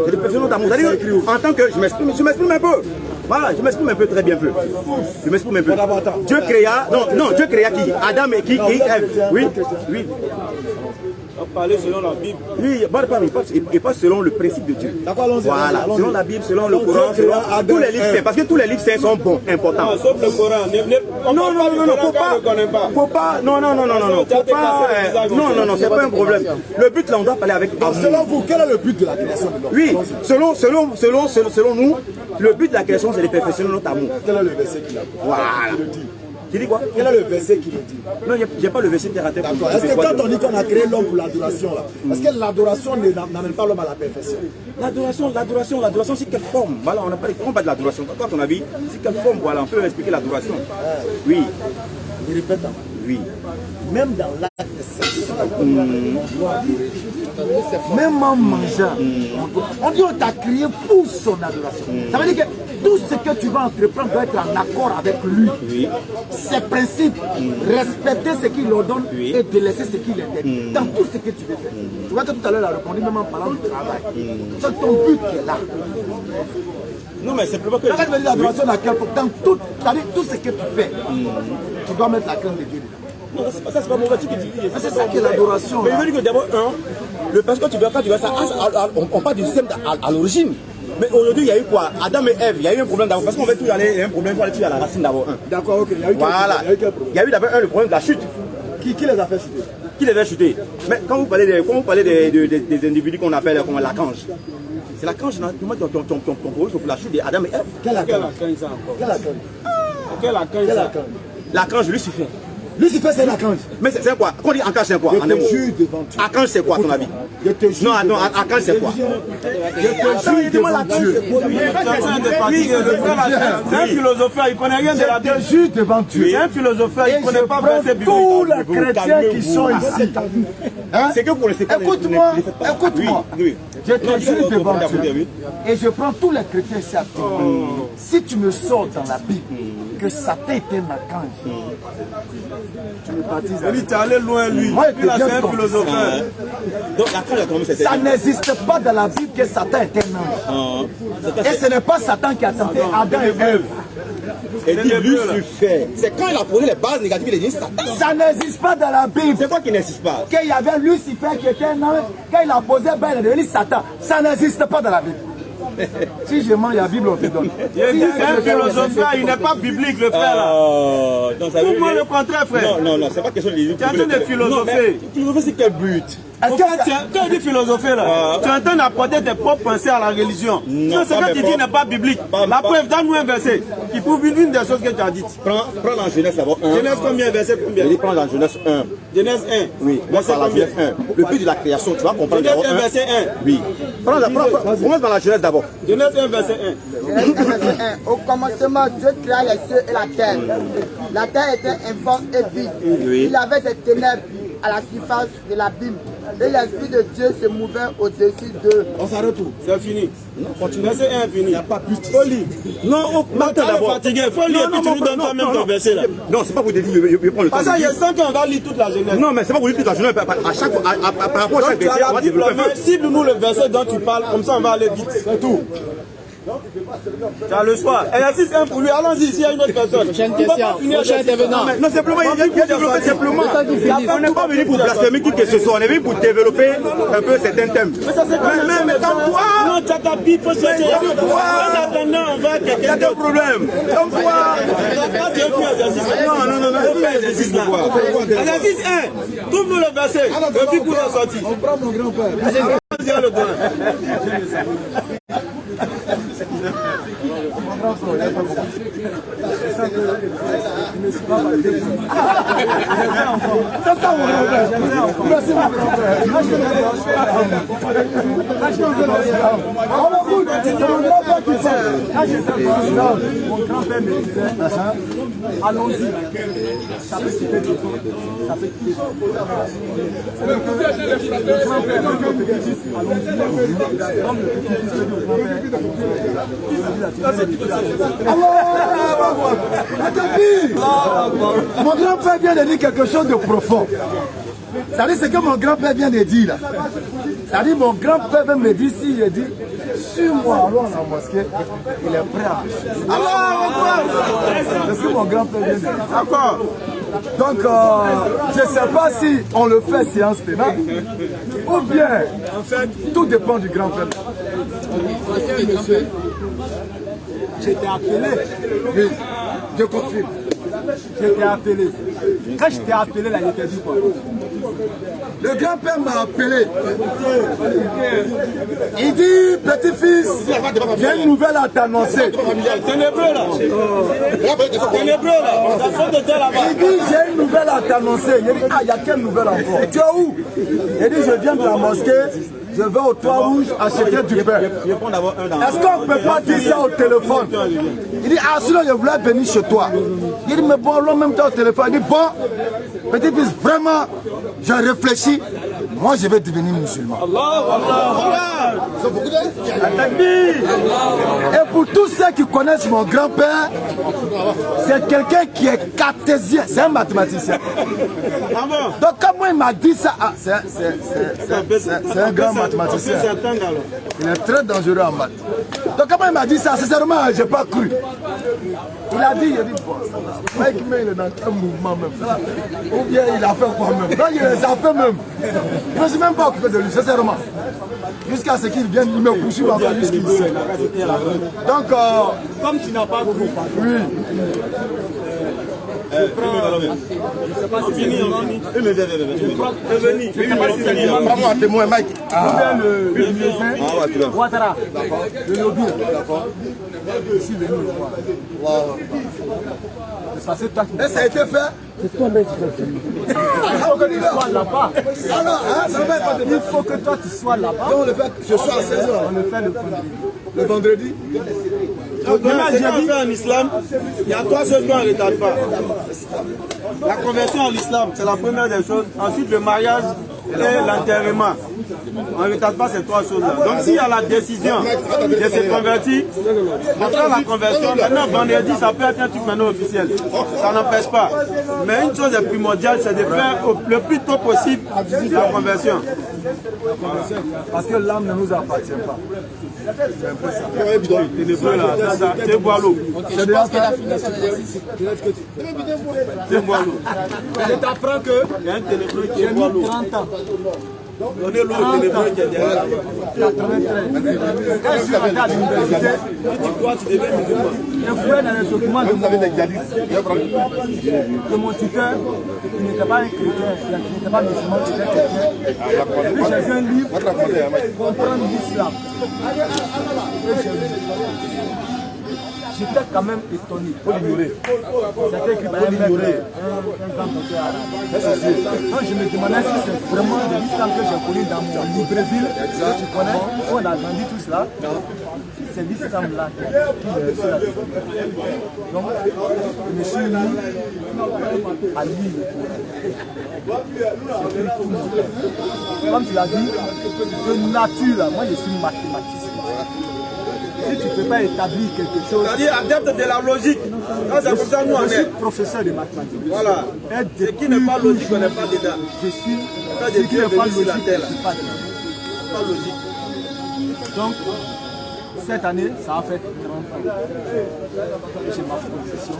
C'est de perfectionner notre amour. C'est-à-dire, en tant que... Je m'exprime un peu. Voilà, je m'exprime un peu, très bien peu. Je m'exprime un peu. Dieu créa... Non, Dieu créa qui? Adam et qui Ève. Oui. Parler selon la Bible. Oui, et pas selon le principe de Dieu. Voilà, selon la Bible, selon le Coran, selon tous les livres saints. Parce que tous les livres saints sont bons, importants. Sauf le Coran. Faut pas. Non, c'est pas un problème. Le but là, on doit parler avec. Selon vous, quel est le but de la création de l'homme? Oui, selon nous, le but de la création, c'est de perfectionner notre amour. Quel est le verset qu'il a? Voilà. Tu dis quoi? Quel est le verset qui le dit? Non, j'ai pas le verset terre à terre. Est-ce que quand on dit qu'on a créé l'homme pour l'adoration, est-ce que l'adoration n'amène pas l'homme à la perfection? L'adoration, c'est quelle forme? Voilà, on n'a pas de l'adoration. Quand on a vu, c'est quelle forme? Voilà, on peut expliquer l'adoration. Oui. Je répète. Oui. Même dans l'acte sexuel, même en mangeant, on dit qu'on t'a créé pour son adoration. Ça veut dire que tout ce que tu vas entreprendre doit être en accord avec lui. Oui. Ses principes, respecter ce qu'il ordonne et délaisser ce qu'il interdit. Dans tout ce que tu veux faire. Tu vois que tout à l'heure, il a répondu même en parlant du travail. C'est ton but qui est là. Non, mais c'est probable que... Quand tu me dis l'adoration, dans tout ce que tu fais, tu dois mettre la crainte de Dieu. Non, ça c'est pas mauvais, tu dis. C'est ça qui est l'adoration. Mais je veux dire que d'abord, parce que quand tu vas ça, on parle du système à l'origine. Mais aujourd'hui, il y a eu quoi? Adam et Ève, il y a eu un problème d'abord. Parce qu'on veut tout aller, il y a un problème, il faut aller tuer à la racine d'abord. D'accord, ok. Voilà. Il y a eu d'abord le problème de la chute. Qui les a fait chuter? Qui les a chutés? Mais quand vous parlez des individus qu'on appelle comme l'archange, c'est l'archange, ton problème sur la chute d'Adam et Ève. Quel archange? L'archange Lucifer. Lucifer, c'est l'archange. Mais c'est quoi? Quand on dit archange, c'est quoi? Je te jure devant Dieu. Archange, c'est quoi, à ton avis? Je te jure. Non, archange, c'est quoi? Je te jure devant Dieu. C'est un philosopheur, il connaît rien de la Bible. Je te jure devant Dieu. C'est un philosopheur, il connaît pas verset biblique. Tous les chrétiens qui sont ici. C'est que pour les Écoute-moi. Oui. Je te jure devant Dieu. Et je prends tous les chrétiens ici à toi. Si tu me sors dans la Bible que Satan était un archange, tu me baptises. Il est allé loin, lui. Moi, Lui, là, c'est un philosopher. Donc l'archange a commencé. Ça n'existe pas dans la Bible que Satan était un ange. Et ce n'est pas Satan qui a tenté Adam et Ève. Et dit Lucifer. C'est quand il a posé les bases négatives, il a dit Satan. Ça n'existe pas dans la Bible. C'est quoi qui n'existe pas? Qu'il y avait Lucifer qui était un ange, quand il a posé, il est devenu Satan. Ça n'existe pas dans la Bible. Si je mens, il y a la Bible, on te donne. C'est un philosophe, il n'est pas biblique, le frère là. Pour le contraire, frère. Non, c'est pas question de tu es en train de philosopher. Philosopher, c'est quel but? Quand tu dis philosopher là, tu es en train d'apporter tes propres pensées à la religion. Ce que tu dis n'est pas biblique. La preuve, donne-nous un verset qui prouve une des choses que tu as dites. Prends dans Genèse d'abord 1. Genèse combien, verset combien? Prends dans Genèse 1. Genèse 1. Oui, verset combien? 1. Le but de la création, tu vas comprendre. Genèse 1, verset 1. Oui. Commence par la Genèse d'abord. Genèse 1, verset 1. Genèse 1, verset 1. Au commencement, Dieu créa les cieux et la terre. La terre était informe et vide. Oui. Il avait des ténèbres à la surface de l'abîme. Et l'Esprit de Dieu se mouvait au-dessus d'eux. On s'arrête tout. C'est fini. Verset 1 est fini. Il n'y a pas plus. Faut lire. Non, Martin d'abord. Fatigué. Faut lire. Puis tu nous donnes toi-même ton verset là. Non, c'est pas pour te dire, je prends le temps. Parce qu'il y a 5 ans, on va lire toute la Genèse. Non, mais c'est pas pour lire toute la Genèse. À chaque fois, par rapport à chaque verset, on va développer un peu. Cible-nous le verset dont tu parles, comme ça on va aller vite. C'est tout. Tu as le choix. Exercice 1 pour lui. Allons-y, s'il y a une autre personne. Prochaine question. Prochain intervenant. Non, simplement, il y a développé simplement. On n'est pas venu pour blasphémer qui que ce soit. On est venu pour développer un peu certains thèmes. Mais ça c'est pas mais comme quoi? Non, tu as ta Bible, faut chercher. En attendant, on va Il y a quelqu'un des problèmes. Comme quoi? Non, exercice là. Exercice 1. Trouve-nous le verset. Et puis pour la sortie. On prend mon grand-père. Le doigt. Allons-y. Mon grand-père vient de dire quelque chose de profond. C'est-à-dire ce que mon grand-père vient de dire là. C'est-à-dire mon grand-père vient me dire si je dis suis-moi, allons à la mosquée, il est prêt à c'est ce que mon grand-père vient de dire. D'accord. Donc, je ne sais pas si on le fait séance pénale ou bien, en fait, tout dépend du grand-père. J'étais appelé. Oui, je confirme. J'étais appelé. Quand je t'ai appelé, là, il était dit quoi? Le grand-père m'a appelé. Il dit, petit-fils, j'ai une nouvelle à t'annoncer. Ténébreux là. Ténébreux là. La faute de là-bas. Il dit, j'ai une nouvelle à t'annoncer. Il dit, ah, il y a quelle nouvelle encore? Tu es où? Il dit, je viens de la mosquée. Je vais au Toit Rouge acheter du pain. Est-ce qu'on ne peut pas dire ça au téléphone? Il dit, ah, sinon je voulais venir chez toi. Il dit, mais bon, l'homme même temps au téléphone. Il dit, bon, petit-fils, vraiment, j'ai réfléchi. Moi, je vais devenir musulman. Et pour tous ceux qui connaissent mon grand-père, c'est quelqu'un qui est cartésien. C'est un mathématicien. Donc, quand moi, il m'a dit ça, ah, c'est un grand mathématicien. Il est très dangereux en maths. Donc, quand moi, il m'a dit ça, sincèrement, je n'ai pas cru. Il a dit, bon, Mike, il est dans un mouvement même. Ou bien il a fait quoi même. Donc, il les a fait même. Je ne suis même pas occupé de lui, sincèrement. Jusqu'à ce qu'il vienne, il me poursuive encore jusqu'il sait. Donc, comme tu n'as pas cru. Oui. On finit. Prends-moi un témoin, Mike. Ouattara. Le lobby. Ici, le et ça a été fait. C'est toi même qui fais. Il faut que tu sois là-bas. Il faut que toi tu sois là-bas. On le fait ce soir à 16h. On le fait le vendredi. Le vendredi. En islam, il y a 3 choses qu'on ne retarde pas. La conversion à l'islam, c'est la première des choses. Ensuite, le mariage et l'enterrement. On ne retarde pas ces 3 choses-là. Donc, s'il y a la décision de se convertir, après la conversion, maintenant, vendredi, ça peut être un truc maintenant officiel. Ça n'empêche pas. Mais une chose primordiale, c'est de faire le plus tôt possible la conversion. Parce que l'âme ne nous appartient pas. C'est boire l'eau. C'est déjà fait. C'est boire l'eau. Je t'apprends que Il y a un téléphone qui j'ai boit l'eau. mis 30 ans Donnez l'eau au téléphone qui est derrière. 93. Quand je suis rentré à l'université, Tu deviens musulman. je fouillais dans les documents de mon tuteur, qui n'était pas un chrétien, qui n'était pas musulman, qui était chrétien. Et puis j'ai vu un livre pour comprendre l'islam. J'étais quand même étonné. Il faut l'ignorer. C'était écrit par un grand docteur arabe. Donc je me demandais si c'est vraiment de l'islam que j'ai connu dans mon Libreville, que tu connais, où on a grandi tout cela. C'est l'islam-là qui est sur la tête. Donc, je me suis mis à lire le Coran. Comme tu l'as dit, de nature, moi je suis mathématicien. Si tu ne peux pas établir quelque chose... C'est-à-dire adepte de la logique. C'est comme ça nous on est. Je suis professeur de mathématiques. Voilà. Ce qui n'est pas logique, on n'est pas dedans. Je suis... Ce qui n'est pas logique, je ne suis pas dedans. Pas logique. Donc, cette année, ça a fait 30 ans que j'ai ma profession.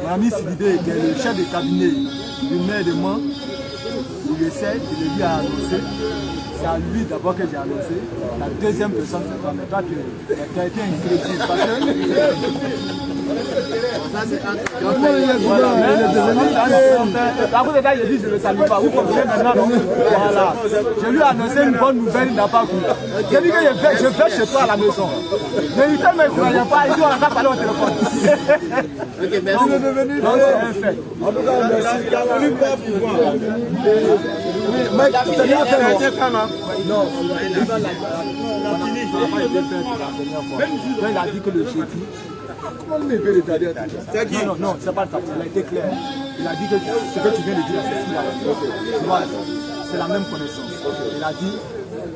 Mon ami Sidibé, qui est le chef de cabinet du maire de Mans, il essaie, je lui ai annoncé. C'est à lui d'abord que j'ai annoncé. La deuxième personne, c'est toi. Mais toi, tu as été incrédible. Parce que il dit je ne le salue pas. Vous comprenez maintenant, non? Voilà. Je lui ai annoncé une bonne nouvelle, il n'a pas cru. J'ai dit que je fais chez toi à la maison. Mais il ne me croyait pas, il dit on n'a pas parlé au téléphone. Ok, merci. Donc c'est un fait. En tout cas, merci. Il a voulu pas pouvoir. Mec, c'est bien fait. Non, il a dit que le jeudi. Comment on peut retarder? C'est qui? Non, c'est pas ça. Il a été clair. Il a dit que ce que tu viens de dire, c'est ce qu'il a dit. C'est la même connaissance. Il a dit,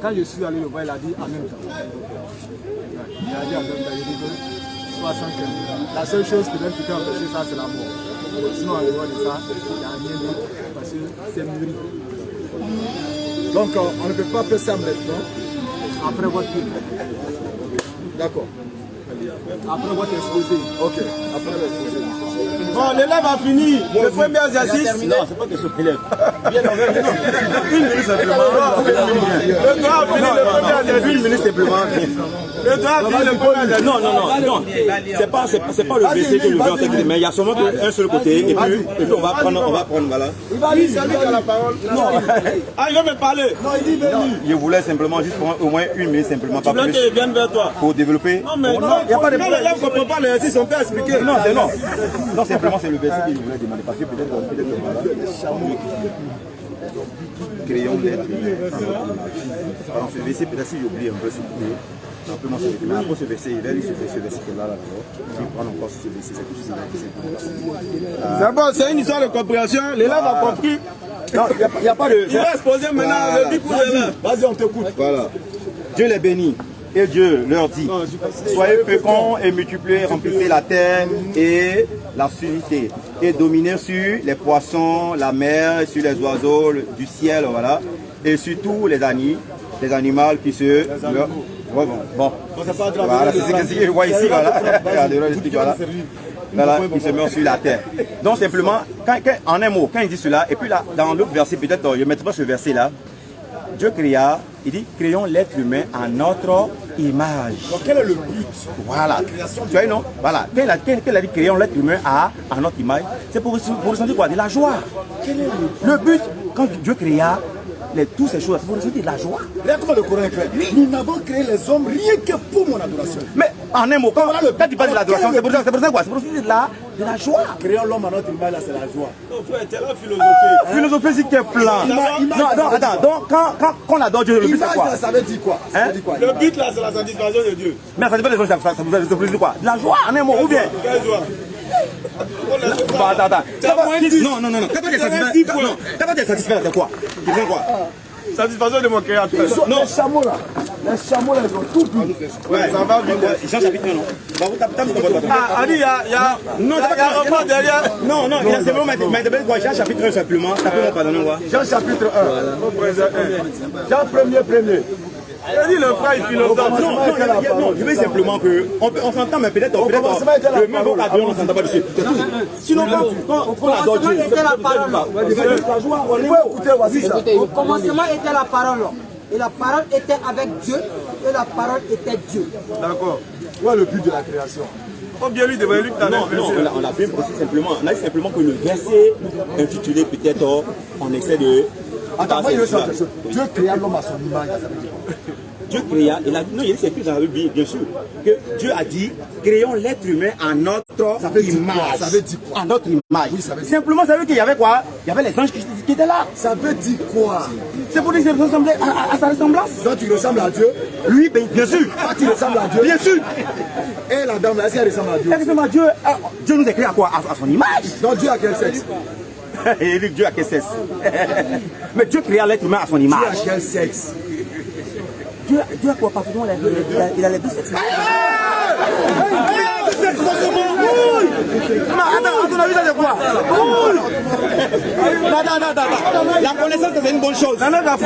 quand je suis allé le voir, il a dit en même temps. Il a dit en même temps, il a dit que 75. La seule chose qui peut empêcher ça, c'est la mort. Sinon, en dehors de ça, il n'y a rien d'autre parce que c'est mûri. Donc, on ne peut pas faire ça maintenant. Après votre film. D'accord. Après votre exposé. Ok, après l'exposé. Bon, l'élève a fini. Le premier exercice. Non, c'est pas que je élève. Bien, une minute simplement. Le doigt a fini le premier exercice. Une minute simplement. Le doigt a fini le premier exercice. Non. C'est pas le WC que je veux entendre, mais il y a seulement un seul côté. Et puis on va prendre, voilà. Il va lui saluer à la parole. Non. Ah, il va me parler. Non, il dit venu. Je voulais simplement juste prendre au moins une minute simplement. Tu veux qu'il vienne vers toi. Pour développer. Non, mais il n'y a pas de problème. Quand l'élève ne comprend pas l'exercice, on peut expliquer. Non, simplement c'est le verset que je voulais demander. Parce que peut-être voilà. Créons l'être humain. Alors ce verset, peut-être si j'oublie un peu, c'est tout. Simplement ce verset. Mais après ce verset, il va lui ce verset-là d'abord. Il prend encore ce verset. C'est tout ce qu'il a. C'est bon, c'est une histoire de compréhension. L'élève a compris. Non, il n'y a pas de. Il va exposer maintenant le but pour l'élève. Vas-y, on t'écoute. Voilà. Dieu les bénit. Et Dieu leur dit, soyez féconds et multipliez, remplissez la terre et la sunité, et dominez sur les poissons, la mer, sur les oiseaux du ciel, voilà, et sur tous les animaux qui se... Bon, voilà, c'est ce que je vois ici, voilà. Voilà, qui se meurt sur la terre. Donc simplement, en un mot, quand il dit cela, et puis là, dans l'autre verset, peut-être, je ne mettrai pas ce verset-là, Dieu créa, il dit, créons l'être humain à notre image. Donc quel est le but? Voilà. Tu vois, non? Voilà. Quand il a dit, créons l'être humain à notre image, c'est pour ressentir quoi? De la joie. Quel est le but? Quand Dieu créa toutes ces choses, c'est pour ressentir de la joie. Regarde comment le Coran est clair. Nous n'avons créé les hommes rien que pour mon adoration. Mais en un mot, quand tu parles de l'adoration, c'est pour ça quoi? C'est pour ressentir de la joie. Créons l'homme à notre image, là, c'est la joie. Non, frère, tu es là philosophie. Philosophie, c'est quel plan? Non, attends. Donc, quand on adore Dieu, le but, c'est quoi? Ça veut dire quoi? Le but, là, c'est la satisfaction de Dieu. Mais ça veut dire quoi? De la joie, en un mot, ou bien? Quelle joie? Attends. Non. T'as pas d'être satisfait, c'est quoi? Tu fais quoi? Satisfaction de mon créateur. Non. Les chameaux là, ils ont tout bu. Ouais, ça va bien. Jean chapitre 1, non? Ah, Ali, il y a un enfant derrière. Non, il y a simplement Jean chapitre 1 simplement. Ça peut me pardonner quoi? Jean chapitre 1. Jean premier. dit le frère est philosophe. Non, je veux simplement que on s'entend, mais peut-être le même vocabulaire, on ne s'entend pas dessus. Sinon, quand on adore Dieu, était la parole. Au commencement était la parole. Et la parole était avec Dieu. Et la parole était Dieu. D'accord. Quoi le but de la création? Oh bien lui, devant lui, tu as non, on a bien précisé simplement. On a dit simplement que le verset intitulé peut-être on essaie de. Attends, moi, il veut savoir quelque chose. Dieu créa l'homme à son image, ça veut dire quoi? Dieu créa, non, il y a c'est écrit dans la Bible, bien sûr, que Dieu a dit, créons l'être humain à notre image. Ça veut dire quoi? À notre image. Oui, ça veut dire. Simplement, ça veut dire qu'il y avait quoi? Il y avait les anges qui étaient là. Ça veut dire quoi? C'est pour dire que ça ressemblait à sa ressemblance. Donc tu ressembles à Dieu? Oui, bien sûr. Toi, tu ressembles à Dieu? Bien sûr. Et la dame là, est-ce qu'elle ressemble à Dieu? Elle ressemble à Dieu. Dieu nous a créé à quoi? À son image. Donc Dieu a quel sexe? Et lui, Dieu a quel sexe? Mais Dieu créa l'être humain à son image. Dieu a quel sexe? Dieu a quoi? Parfaitement, il a les deux sexes. À ton avis, ça c'est quoi? Non. La connaissance, c'est une bonne chose. Mais là, quand on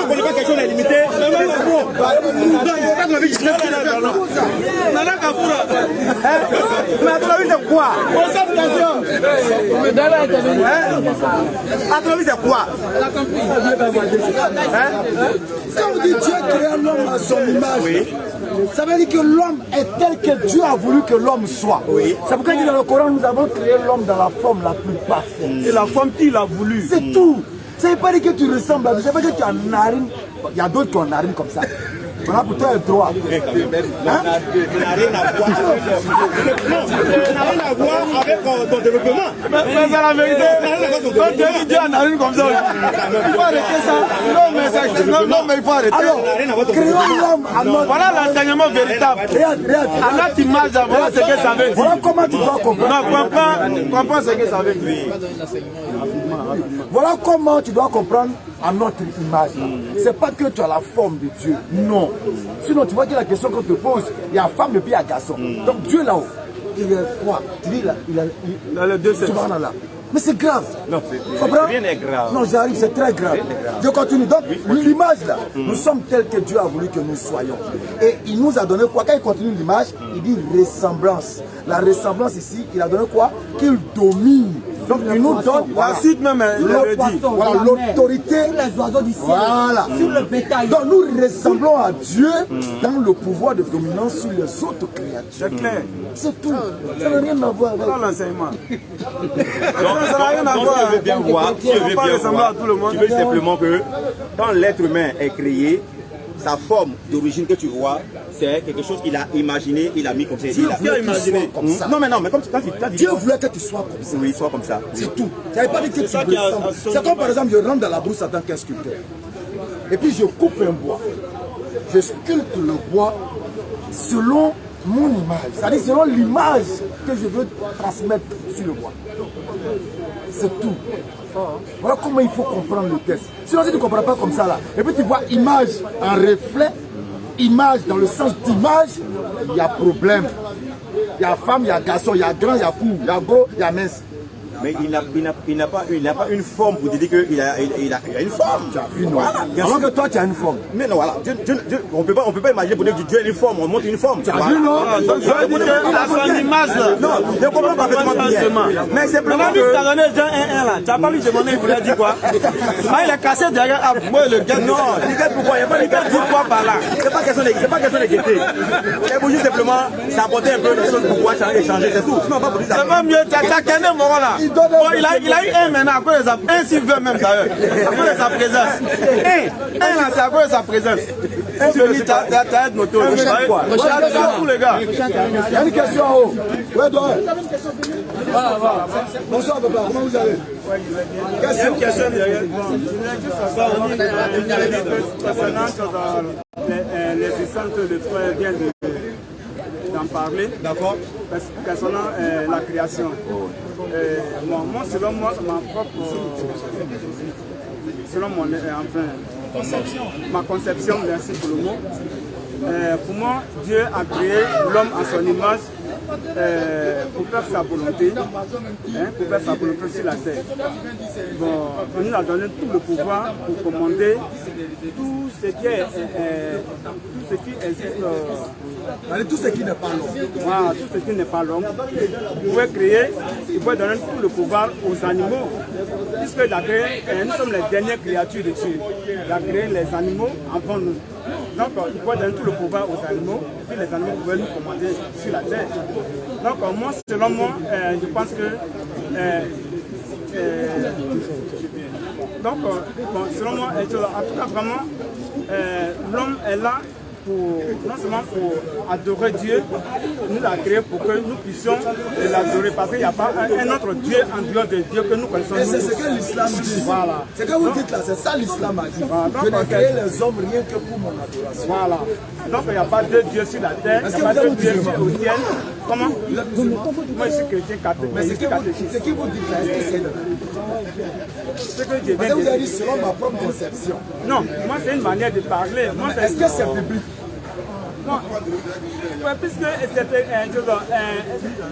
ne connaît pas quelque chose, elle est limitée. C'est bon. Mais à ton avis, c'est quoi? À ton avis, c'est quoi? Quand on dit Dieu créa l'homme à son image, ça veut dire que l'homme est tel que Dieu a voulu que l'homme soit. C'est pourquoi il dit dans le Coran, nous avons créé l'homme dans la forme la plus parfaite. Et la forme qu'il a voulu. C'est tout. Ça ne veut pas dire que tu ressembles à Dieu, ça veut dire que tu as une narine. Il y a d'autres qui ont une narine comme ça. On a pourtant le droit. Ça n'a rien à voir avec ton développement. Mais c'est la vérité. Quand Dieu a une narine comme ça, il faut arrêter ça. Non, mais il faut arrêter. Alors, créons l'homme à notre... Voilà l'enseignement véritable. Regarde. À notre image, voilà ce que ça veut dire. Voilà comment tu dois comprendre. Non, comprends ce que ça veut dire. Voilà comment tu dois comprendre à notre image. C'est pas que tu as la forme de Dieu. Non. Sinon, tu vois que la question qu'on te pose, il y a femme et puis il y a garçon. Donc Dieu là-haut, il est quoi? Tu dis il a les deux sexes. Mais c'est grave. Non, rien n'est grave. Non, j'arrive, c'est très grave. Je continue. Donc, l'image là, nous sommes tels que Dieu a voulu que nous soyons. Et il nous a donné quoi? Quand il continue l'image, il dit ressemblance. La ressemblance ici, il a donné quoi? Qu'il domine. Donc il nous donne la suite même, l'autorité sur les oiseaux du ciel, voilà. Sur le bétail. Donc nous ressemblons à Dieu dans le pouvoir de dominance sur les autres créatures. C'est clair. C'est tout. Ça n'a rien à voir avec l'enseignement. Ça n'a rien à voir. Tu veux bien voir, tu veux simplement que quand l'être humain est créé, sa forme d'origine que tu vois, c'est quelque chose qu'il a imaginé, il a mis comme ça. Dieu voulait que tu sois comme ça. Non, mais comme tu as dit. Dieu voulait que tu sois comme ça. Oui, sois comme ça. C'est tout. Tu n'avais pas dit que tu ressembles. C'est comme par exemple, je rentre dans la brousse en tant qu'un sculpteur. Et puis je coupe un bois. Je sculpte le bois selon mon image. C'est-à-dire selon l'image que je veux transmettre sur le bois. C'est tout. Voilà comment il faut comprendre le texte. Sinon, si tu ne comprends pas comme ça, là, et puis tu vois image en reflet, image dans le sens d'image, il y a problème. Il y a femme, il y a garçon, il y a grand, il y a court, il y a gros, il y a mince. Mais il n'a pas une forme pour te dire qu'il a une forme. Tu as vu, non? Alors que toi, tu as une forme. Mais non, voilà. On ne peut pas imaginer pour dire que Dieu a une forme, on montre une forme. Tu as vu, non? Il a son image là. Non, je comprends parfaitement bien. Mais simplement que... Tu as donné Jean 1 là. Tu n'as pas lui demandé, il voulait dire quoi? Il a cassé derrière moi le gars. Non, regarde pourquoi. Il n'y a pas de gars dire quoi par là. C'est pas question de guetter. C'est pour juste simplement s'apporter un peu de choses pour pouvoir échanger, c'est tout. Sinon, pas pour dire ça. C'est pas mieux, tu as canné mon là. Bon, il a eu un maintenant, à cause de un s'il veut même d'ailleurs, à cause de sa présence. Un là, c'est à cause de sa présence. T'as aide moto. Je suis tous les gars. Il y a une question en haut. Ouais, toi. Bonsoir, papa. Comment vous allez? Il y a une question derrière. L'existence que le frère vient d'en parler. D'accord. Concernant la création. Moi, selon moi, ma propre. Selon mon. Ma conception, merci pour le mot. Pour moi, Dieu a créé l'homme à son image pour faire sa volonté, pour faire sa volonté sur la terre. Bon, on nous a donné tout le pouvoir pour commander tout ce qui est, tout ce qui existe. Tout ce qui n'est pas l'homme. Voilà, tout ce qui n'est pas l'homme. Vous pouvez créer, il faut donner tout le pouvoir aux animaux, puisque nous sommes les dernières créatures de Dieu. Il a créé les animaux avant nous. Donc, il faut donner tout le pouvoir aux animaux, et puis les animaux peuvent nous commander sur la terre. Donc, moi, selon moi, je pense que donc, bon, selon moi, en tout cas, vraiment, l'homme est là non seulement pour adorer Dieu, nous l'a créé pour que nous puissions l'adorer, parce qu'il n'y a pas un autre Dieu en dehors de Dieu que nous connaissons. Et c'est ce que l'islam dit. Voilà. C'est que vous dites là, c'est ça l'islam a dit. Voilà. Je n'ai créé les hommes rien que pour mon adoration. Voilà. Donc il n'y a pas deux dieux sur la terre, il n'y a pas deux dieux au ciel. Comment? Moi je suis chrétien catholique. Mais ce que vous dites là, est-ce que c'est ce que je parce que vous avez dit selon ma propre conception. Non, moi c'est une manière de parler. Est-ce que c'est biblique? Non, puisque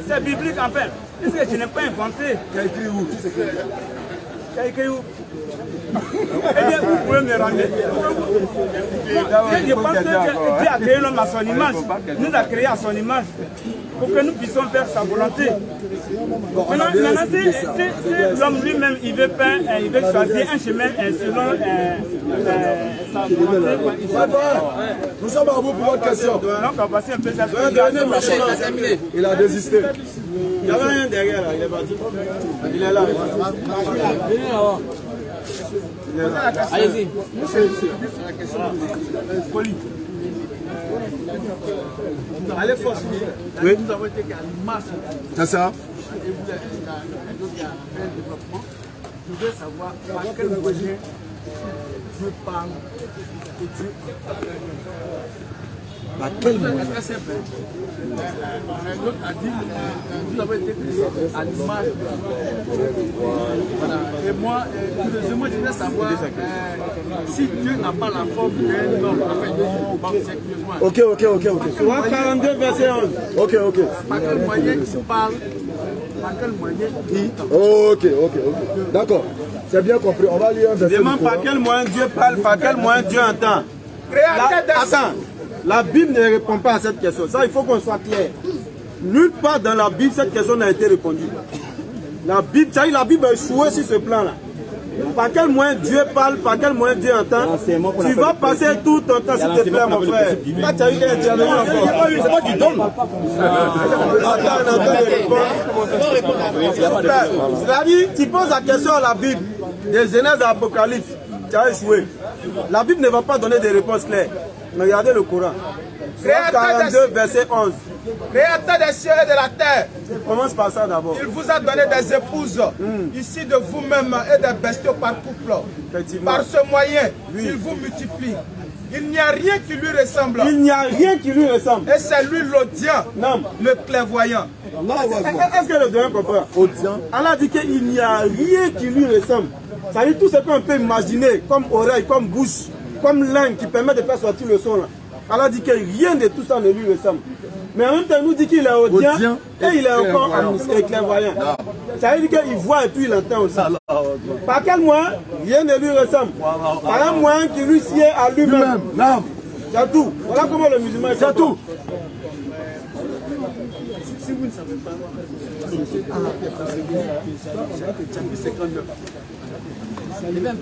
c'est biblique en fait, puisque je n'ai pas inventé. Tu as écrit où? Tu as écrit où? Eh bien, vous pouvez me ramener. Je pense que Dieu a créé l'homme à son image, nous a créé à son image, pour que nous puissions faire sa volonté. Maintenant, si l'homme lui-même, il veut choisir un chemin selon sa volonté. Nous sommes à vous pour votre question. Donc, voici un peu ça. Il a désisté. Il y avait rien derrière là, il est parti. Il est là. Allez-y. Allez, force. Oui. Nous avons été à l'image. C'est ça. Et vous avez un développement. Je voudrais savoir par quel moyen Dieu parle et Dieu. Par quel moyen? C'est très simple. L'autre a dit nous avons été créés à l'image. Voilà. Et moi, je voudrais savoir si Dieu n'a pas la forme d'un homme. Ok. 42 verset 11. Ok. Par quel moyen il parle? Par quel moyen il Ok. D'accord. C'est bien compris. On va lire un verset. Demande par quel moyen Dieu parle, par quel moyen Dieu entend. Attends, la Bible ne répond pas à cette question. Ça, il faut qu'on soit clair. Nulle part dans la Bible, cette question n'a été répondue. La Bible a échoué sur ce plan-là. Par quel moyen Dieu parle, par quel moyen Dieu entend. Tu vas passer tout ton temps, s'il te plaît, mon frère. Là, tu as eu qu'à intervenir encore. C'est moi qui donne. C'est-à-dire, tu poses la question à la Bible, des Genèse à Apocalypse, tu as échoué. La Bible ne va pas donner des réponses claires. Mais regardez le Coran. 42, verset 11. Créateur des cieux et de la terre. Commence par ça d'abord. Il vous a donné des épouses, ici de vous-même, et des bestiaux par couple. Par ce moyen, il vous multiplie. Il n'y a rien qui lui ressemble. Il n'y a rien qui lui ressemble. Et c'est lui l'audient, le clairvoyant. Est-ce que le doyen comprend? Allah dit qu'il n'y a rien qui lui ressemble. Ça veut dire tout ce qu'on peut imaginer, comme oreille, comme bouche, comme langue qui permet de faire sortir le son là. Allah dit que rien de tout ça ne lui ressemble. Mais en même temps, il nous dit qu'il est audient et il est encore clairvoyant. Ça veut dire qu'il voit et puis il entend aussi. Par quel moyen? Rien ne lui ressemble. Par un moyen qui lui sied à lui-même. C'est tout. Voilà comment le musulman est. C'est tout. Si vous ne savez pas,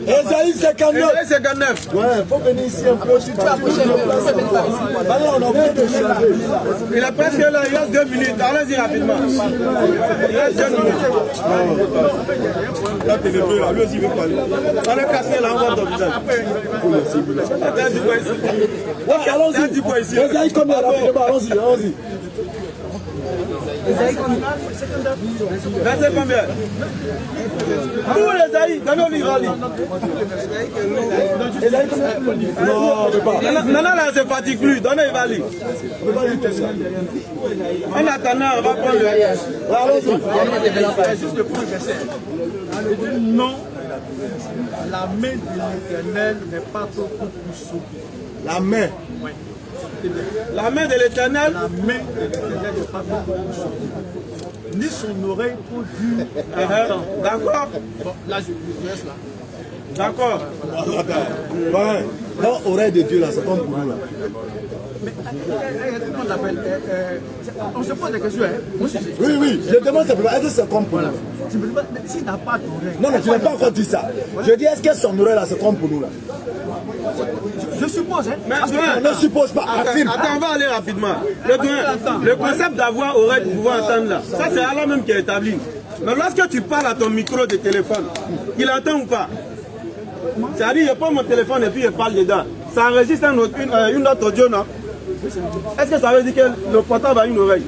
Esaïe 59. Ouais, faut venir ici un peu. Il est presque là, il reste 2 minutes. Allez-y rapidement. Il reste 2 minutes. Là, t'es le bleu là, lui aussi il veut parler. On est cassé là, on voit ton visage. Ok, allons-y. Esaïe combien rapidement, allons-y. Verset combien? Tous les Esaïe, donnez-lui il va lire. Maintenant là, c'est fatigue plus, donnez il va lire. En attendant, on va prendre le... juste le premier verset. Non, La main de l'Éternel n'est pas trop pour sauver. La main. Oui. La main de l'Éternel. La main de l'Éternel n'est pas trop pour sauver. Ni son oreille pour dire. D'accord. Bon, là, je laisse là. D'accord. Ouais. Dans l'oreille de Dieu, là, c'est comme pour nous, là. Mais comment on l'appelle on se pose des questions. Oui, oui, je demande simplement, est-ce que c'est comme pour nous? S'il n'a pas d'oreille. Non, mais tu n'as pas encore dit ça. Je dis, est-ce que son oreille, là, c'est comme pour nous, là? Je suppose, hein. Mais On ne suppose pas, affirme. Attends, on va aller rapidement. Le concept d'avoir oreille pour pouvoir entendre là, ça c'est Allah même qui a établi. Mais lorsque tu parles à ton micro de téléphone, il entend ou pas? C'est-à-dire, je prends mon téléphone et puis je parle dedans. Ça enregistre une autre audio, non? Est-ce que ça veut dire que le portable a une oreille?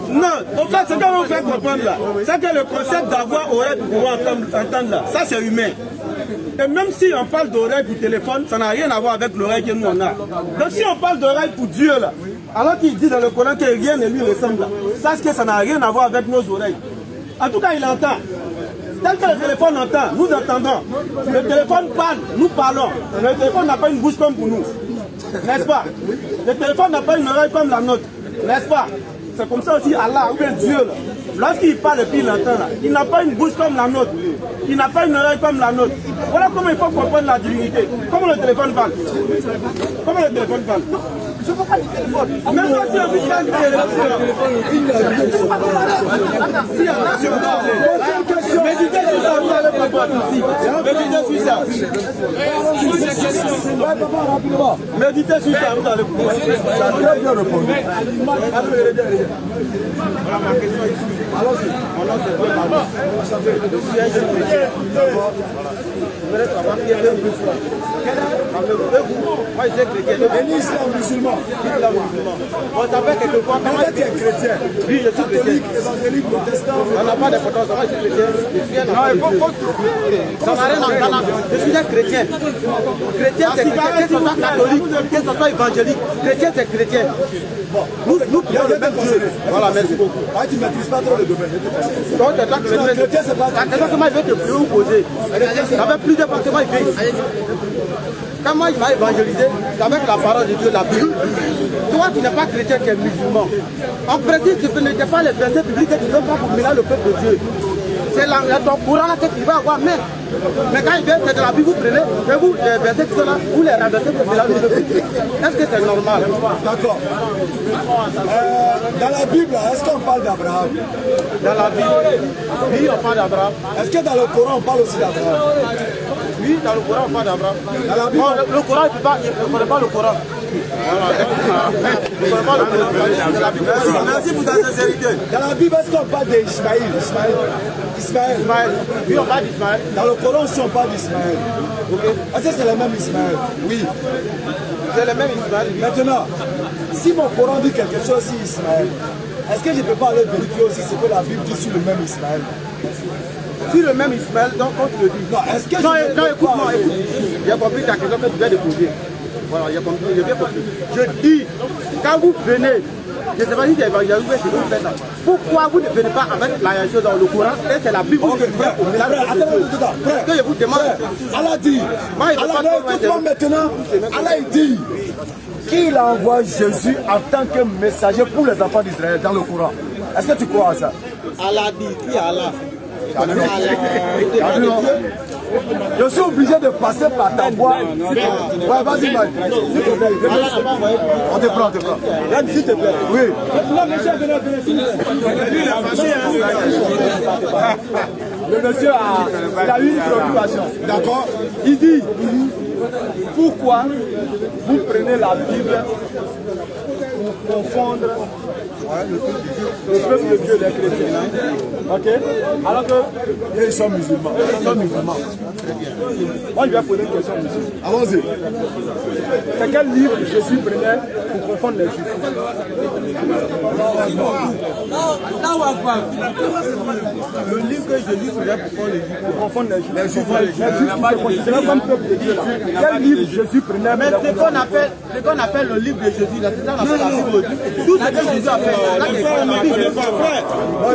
Non, en fait, ce qu'on veut faire comprendre là, c'est que le concept d'avoir oreille pour pouvoir entendre là, ça c'est humain. Et même si on parle d'oreille pour téléphone, ça n'a rien à voir avec l'oreille que nous on a. Donc si on parle d'oreille pour Dieu là, alors qu'il dit dans le Coran que rien ne lui ressemble là, sache que ça n'a rien à voir avec nos oreilles. En tout cas, il entend. Tel que le téléphone entend, nous entendons. Le téléphone parle, nous parlons. Le téléphone n'a pas une bouche comme pour nous. N'est-ce pas? Le téléphone n'a pas une oreille comme la nôtre. N'est-ce pas? C'est comme ça aussi Allah, ou bien Dieu là. Lorsqu'il parle et puis il entend là, il n'a pas une bouche comme la nôtre. Il n'a pas une oreille comme la nôtre. Voilà comment il faut comprendre la divinité. Comment le téléphone parle? Comment le téléphone parle? Je ne veux pas du téléphone. Même pas si on veut pas du téléphone. Méditez sur ça, vous allez comprendre aussi. Méditez sur ça. Méditez sur ça, vous allez comprendre. Ça a très bien répondu. Voilà ma question ici. Allons-y. Mon nom c'est Paul Marmot. Enchanté. Je suis un jeune chrétien. Je voudrais savoir qui est le plus fort. Moi je suis chrétien. Et l'islam musulman. L'islam musulman. On s'appelle quelquefois. Comment tu es chrétien? Oui, je suis chrétien. Évangélique, protestant. On n'a pas d'importance. Moi je suis chrétien. Je suis un enfant de Dieu. Ça n'a rien à voir. Je suis un chrétien. Chrétien c'est chrétien, que ce soit catholique, que ce soit évangélique. Chrétien c'est chrétien. Nous prions le même Dieu. Voilà, merci beaucoup. Ah, tu ne maîtrises pas trop le domaine. Donc, c'est toi qui me dis. Chrétien, c'est pas. La question, il veut te prier ou poser. Ça fait plusieurs fois que moi, il fait. Quand moi, il m'a évangélisé, c'est avec la parole de Dieu, la Bible. Toi, tu n'es pas chrétien, tu es musulman. En principe, tu n'étais pas les versets publics que tu ne veux pas pour mélanger le peuple de Dieu. C'est ton courant là que tu vas avoir, mais quand il vient, c'est de la Bible, vous prenez, et vous, les versets qui sont là, vous les renversez pour mélanger le peuple. Est-ce que c'est normal? D'accord. Dans la Bible, est-ce qu'on parle d'Abraham? Dans la Bible, oui, on parle d'Abraham. Est-ce que dans le Coran, on parle aussi d'Abraham? Oui, dans le Coran, on parle d'Abraham. Dans la Bible, le Coran, il ne connaît pas le Coran. Merci pour ta sincérité. dans la Bible, est-ce qu'on parle d'Ismaël? Ismaël. Oui, on parle d'Ismaël. Dans le Coran aussi, on parle d'Ismaël. Est-ce que c'est le même Ismaël? Oui. C'est le même Ismaël. Maintenant, si mon Coran dit quelque chose sur Ismaël, est-ce que je ne peux pas aller vérifier aussi ce que la Bible dit sur le même Ismaël? Sur le même Ismaël, donc quand tu le dis. Non, est-ce que Non, je peux écoute-moi, écoute. J'ai compris ta question que tu viens de poser. Voilà, j'ai compris, j'ai bien compris. Je dis, quand vous venez, je ne sais pas si c'est évangélisé ou si vous faites ça. Pourquoi vous ne venez pas avec la chose dans le Coran et c'est la Bible qui fait au mélange de que je vous demande. Allah dit, écoute-moi maintenant, Allah dit qu'il envoie Jésus en tant que messager pour les enfants d'Israël dans le Coran. Est-ce que tu crois à ça? Allah dit, qui est Allah? Je suis obligé de passer par ta voix. Ouais, vas-y, Mike. On te prend, on te prend. S'il te plaît. Oui. Le monsieur a eu une préoccupation. D'accord. Il dit, pourquoi vous prenez la Bible pour confondre le peuple de Dieu des chrétiens? Ok? Alors que ils sont musulmans. Ils sont musulmans. Moi, je vais poser une question, monsieur. Allons-y. C'est quel livre Jésus prenait pour confondre les juifs. Le livre que je lis, c'est pour les juifs. Pour confondre les juifs. Les juifs qui se considèrent comme peuple de Dieu. Quel livre Jésus prenait? Mais ce qu'on appelle le livre de Jésus, là, c'est ça qu'on appelle la Bible. Tout ce que Jésus a fait, là, c'est ça. Il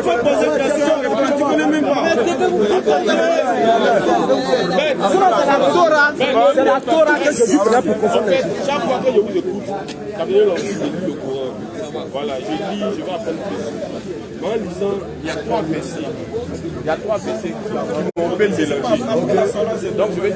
faut poser des questions, tu ne connais même pas. C'est la Torah que Jésus prenait pour confondre les juifs. Chaque fois que je vous écoute, ça veut dire que je lis le Coran. Voilà, je lis, je vais apprendre plus. Mais en lisant, il y a 3 versets. Il y a 3 versets qui m'ont fait mélanger. Donc je vais